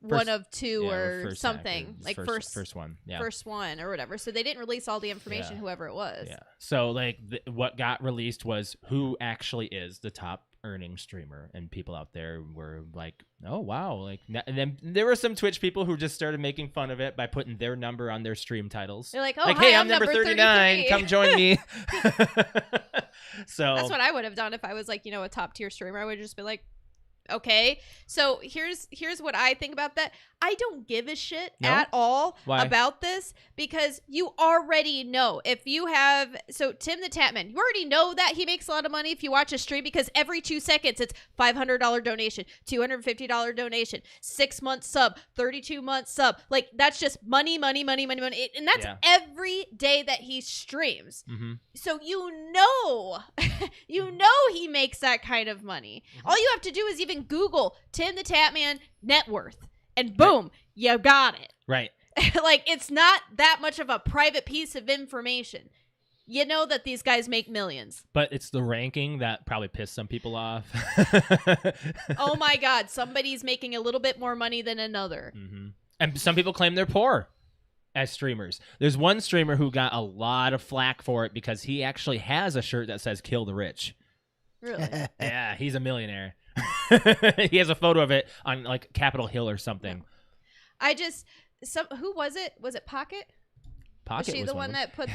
one of two or something, like first one, first one or whatever. So they didn't release all the information, whoever it was. Yeah. So like what got released was who actually is the top earning streamer, and people out there were like, oh wow, like, and then there were some Twitch people who just started making fun of it by putting their number on their stream titles. They're like, oh, like, hi, hey, I'm number 39, 33. come join me. So that's what I would have done if I was like, a top tier streamer. I would have just been like, okay, so here's what I think about that. I don't give a shit at all about this, because you already know if you have, so Tim the Tatman, you already know that he makes a lot of money if you watch a stream, because every 2 seconds it's $500 donation, $250 donation, 6-month sub, 32-month sub. Like, that's just money. And that's every day that he streams. Mm-hmm. So you know he makes that kind of money. All you have to do is even Google Tim the Tatman net worth, and boom, you got it. Right. Like, it's not that much of a private piece of information. You know that these guys make millions. But it's the ranking that probably pissed some people off. Oh my God, somebody's making a little bit more money than another. Mm-hmm. And some people claim they're poor as streamers. There's one streamer who got a lot of flack for it because he actually has a shirt that says "Kill the Rich." Really? Yeah, he's a millionaire. He has a photo of it on like Capitol Hill or something. Who was it? Was it Pocket? Pocket was she the one that put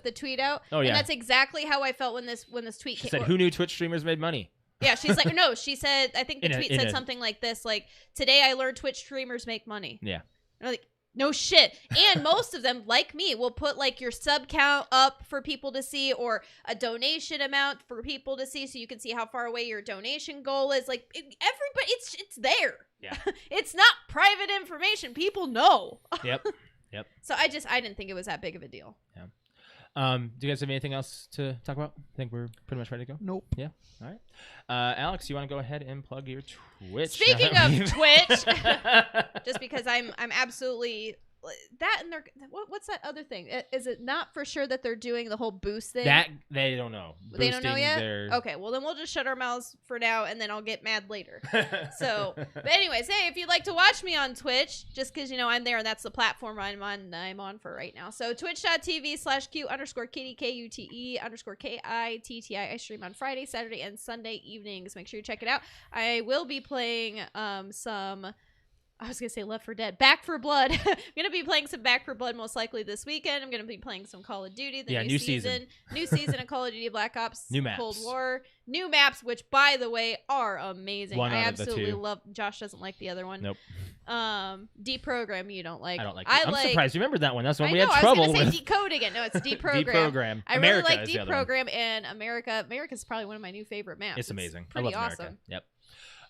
the tweet out? Oh yeah. And that's exactly how I felt when this tweet She came. said, "Who knew Twitch streamers made money?" Yeah, she's like, no, she said, I think the tweet said something like this, like, today I learned Twitch streamers make money. Yeah. And I'm like, no shit. And most of them, like me, will put like your sub count up for people to see, or a donation amount for people to see, so you can see how far away your donation goal is. Like, everybody, it's there. Yeah. It's not private information. People know. Yep. So I didn't think it was that big of a deal. Yeah. Do you guys have anything else to talk about? I think we're pretty much ready to go. Nope. Yeah. All right. Alex, you want to go ahead and plug your Twitch? Speaking of Twitch, just because I'm absolutely that, and they're what's that other thing? Is it not for sure that they're doing the whole boost thing? That they don't know. They don't know yet? Their... Okay, well then we'll just shut our mouths for now, and then I'll get mad later. So, but anyways, hey, if you'd like to watch me on Twitch, just because I'm there and that's the platform I'm on for right now. So twitch.tv/Q_Kitty KUTE_KITTI. I stream on Friday, Saturday, and Sunday evenings. Make sure you check it out. I will be playing some. I was going to say Left 4 Dead. Back 4 Blood. I'm going to be playing some Back 4 Blood most likely this weekend. I'm going to be playing some Call of Duty. New season. New season of Call of Duty Black Ops. New maps. Cold War. New maps, which, by the way, are amazing. One I out of the absolutely two. love. Josh doesn't like the other one. Nope. Deprogram you don't like. I don't like it. I'm surprised you remember that one. That's when we had I trouble was going to with. say Decode again. No, it's Deprogram. Deprogram. I America really like is the other one. Deprogram, and America's probably one of my new favorite maps. It's amazing. Pretty I love America. awesome. Yep.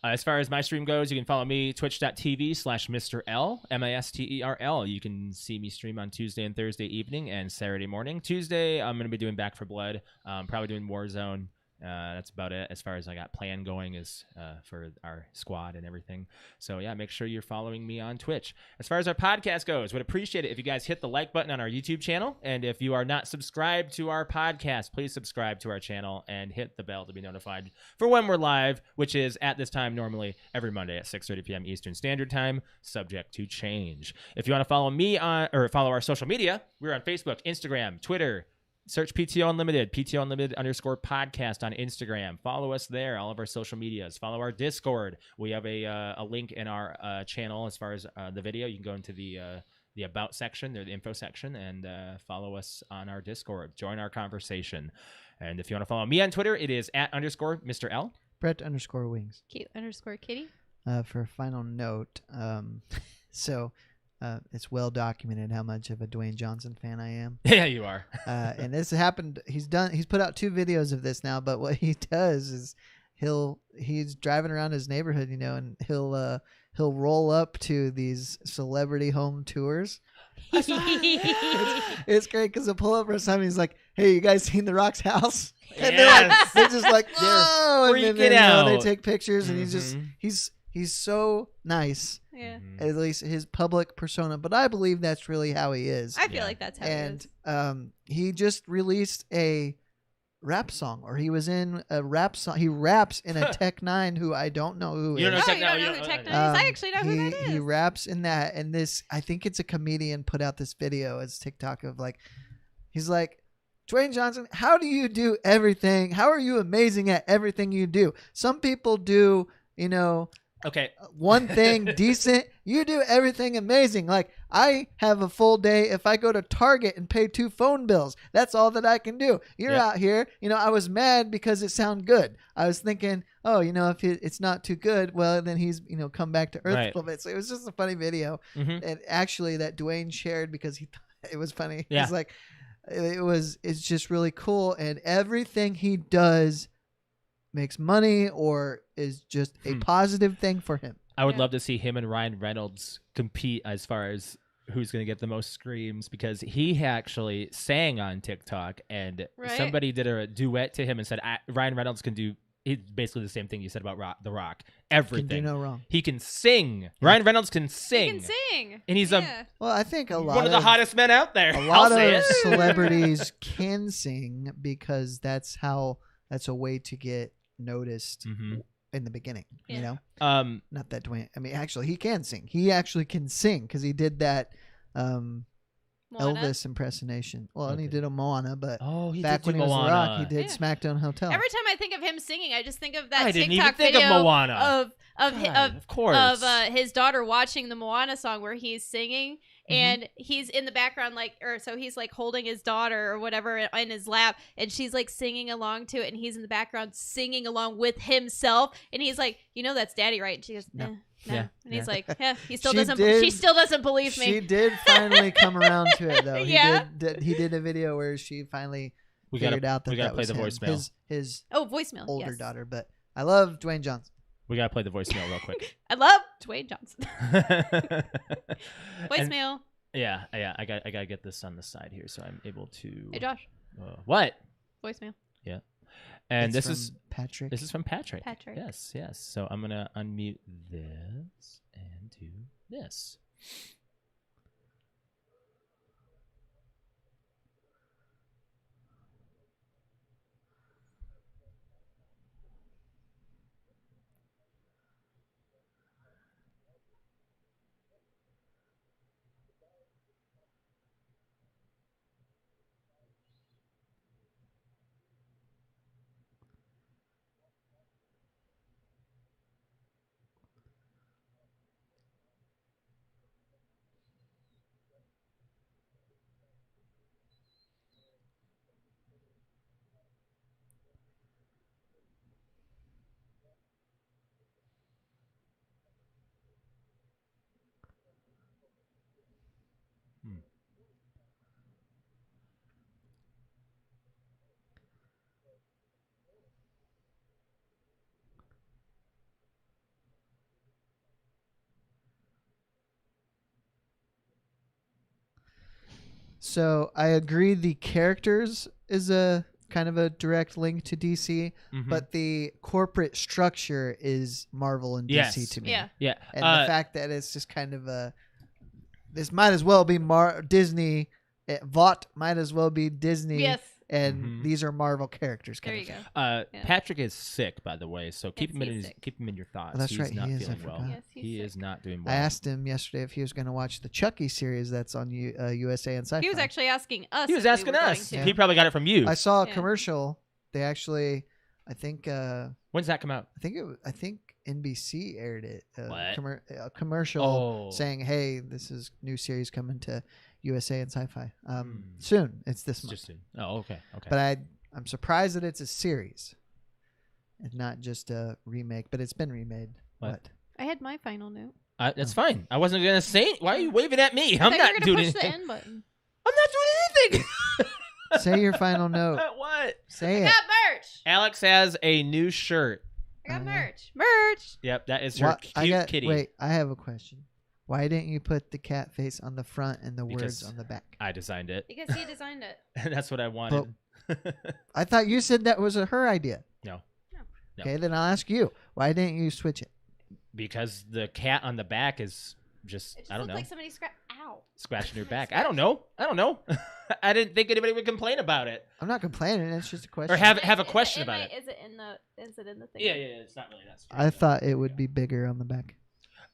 As far as my stream goes, you can follow me, twitch.tv/Mr. L, MISTERL. You can see me stream on Tuesday and Thursday evening and Saturday morning. Tuesday, I'm going to be doing Back for Blood, probably doing Warzone. That's about it as far as I got plan going is for our squad and everything. So yeah, make sure you're following me on Twitch. As far as our podcast goes, would appreciate it if you guys hit the like button on our YouTube channel. And if you are not subscribed to our podcast, please subscribe to our channel and hit the bell to be notified for when we're live, which is at this time normally every Monday at 6:30 p.m. Eastern Standard Time, subject to change. If you want to follow me on or follow our social media, we're on Facebook, Instagram, Twitter. Search PTO Unlimited, PTO Unlimited _podcast on Instagram. Follow us there, all of our social medias. Follow our Discord. We have a link in our channel as far as the video. You can go into the About section, or the info section, and follow us on our Discord. Join our conversation. And if you want to follow me on Twitter, it is @Mr. L. Brett_Wings. Cute_Kitty. For a final note, so it's well documented how much of a Dwayne Johnson fan I am. Yeah, you are. And this happened. He's put out 2 videos of this now. But what he does is he's driving around his neighborhood, and he'll roll up to these celebrity home tours. It's great because he'll pull up for some. He's like, "Hey, you guys seen The Rock's house?" And they're just like, "Whoa!" And then out. They take pictures, and he's so nice. Yeah. At least his public persona, but I believe that's really how he is. I feel like that's how it is. And he just released a rap song, or he was in a rap song. He raps in a Tech Nine, who I don't know who You is. don't know You don't know who Tech Nine is? I actually know who that is. He raps in that, and I think it's a comedian put out this video as TikTok of he's like, Dwayne Johnson, how do you do everything? How are you amazing at everything you do? Some people do, Okay. one thing decent. You do everything amazing. Like, I have a full day if I go to Target and pay 2 phone bills. That's all that I can do. You're out here. I was mad because it sounded good. I was thinking, if it's not too good, well, then he's, come back to earth a little bit. So it was just a funny video. Mm-hmm. And actually that Dwayne shared because he thought it was funny. Yeah. He's like, it's just really cool. And everything he does makes money or is just a positive thing for him. I would love to see him and Ryan Reynolds compete as far as who's going to get the most screams, because he actually sang on TikTok, and somebody did a duet to him and said Ryan Reynolds can do basically the same thing you said about The Rock. Everything. Can do no wrong. He can sing. Yeah. Ryan Reynolds can sing. He can sing. And he's well, I think one of the hottest men out there. A lot of celebrities can sing because that's a way to get noticed in the beginning. Not that Dwayne, actually he can sing. He actually can sing because he did that Elvis impersonation. Well, and he did a Moana, but back when he was The Rock, he did SmackDown Hotel. Every time I think of him singing, I just think of that I didn't TikTok even think video of Moana. of course. of his daughter watching the Moana song where he's singing. And he's in the background, so he's holding his daughter or whatever in his lap, and she's singing along to it, and he's in the background singing along with himself, and he's like, that's Daddy, right? And she goes, no. Yeah. And he's like, yeah, she still doesn't believe me. She did finally come around to it, though. Yeah. He did a video where she finally figured out that that was play the him. voicemail. His voicemail. older daughter, but I love Dwayne Johnson. We gotta play the voicemail real quick. I love Dwayne Johnson. Voicemail. Yeah. I gotta get this on the side here so I'm able to. Hey, Josh. What? Voicemail. Yeah. And It's this is Patrick. This is from Patrick. Patrick. Yes. So I'm gonna unmute this and do this. So I agree the characters is a kind of a direct link to DC, Mhm. but the corporate structure is Marvel and DC Yes. to me. Yeah. Yeah. And the fact that it's just kind of this might as well be Disney. Vought might as well be Disney. Yes. And Mhm. these are Marvel characters. There Kind you of go. thing. Yeah. Patrick is sick, by the way, so keep Yes, him in he's his, sick. keep him in your thoughts. Oh, that's He's right, not he is, I feeling well. forgot. Yes, he's He sick. is not doing well. I asked him yesterday if he was going to watch the Chucky series that's on USA and Sci-Fi. He was actually asking us. He was if we asking were going us. to. He probably got it from you. I saw a Yeah. commercial. They actually, I think When's that come out? I think NBC aired it. What? A commercial Oh. saying, "Hey, this is new series coming to USA and Sci-Fi Hmm. soon. It's this It's month." just oh, okay. But I'm surprised that it's a series and not just a remake. But it's been remade. What? I had my final note. That's fine. I wasn't gonna say. Why are you waving at me? I I'm thought not you were doing gonna push anything. the end button. I'm not doing anything. Say your final note. What? Say I it. got merch. Alex has a new shirt. I got Oh, merch. Merch. Yep, that is her What- cute kitty. Wait, I have a question. Why didn't you put the cat face on the front and the Because words on the back? I designed it. Because he designed it. That's what I wanted. I thought you said that was her idea. No. No. Okay, then I'll ask you. Why didn't you switch it? Because the cat on the back is just, It just I don't looked know, like somebody scratched. Ow. scratching her back. I don't know. I didn't think anybody would complain about it. I'm not complaining. It's just a question. Or have a Is question about it. Is it in the thing? Yeah, it's not really that. I thought it would be bigger on the back.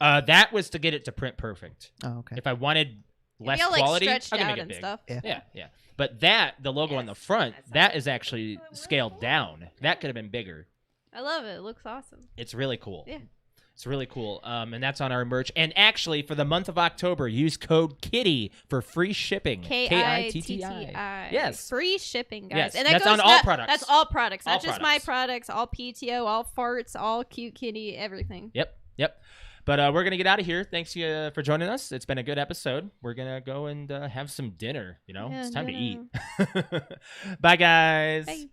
That was to get it to print perfect. Oh, okay. If I wanted less Be all, like, quality, I stretched can out make it and big. stuff. Yeah. Yeah. But the logo on the Yes, front, that's that awesome. is actually scaled down. That could have been bigger. I love it. It looks awesome. It's really cool. Yeah. It's really cool. And that's on our merch. And actually, for the month of October, use code KITTY for free shipping. KITTI. Yes. Free shipping, guys. Yes, And that that's goes on all products. That's all products, All not just my products. products. All PTO, all farts, all cute kitty, everything. Yep. But we're going to get out of here. Thanks for joining us. It's been a good episode. We're going to go and have some dinner. Yeah, it's time dinner. to eat. Bye, guys. Bye.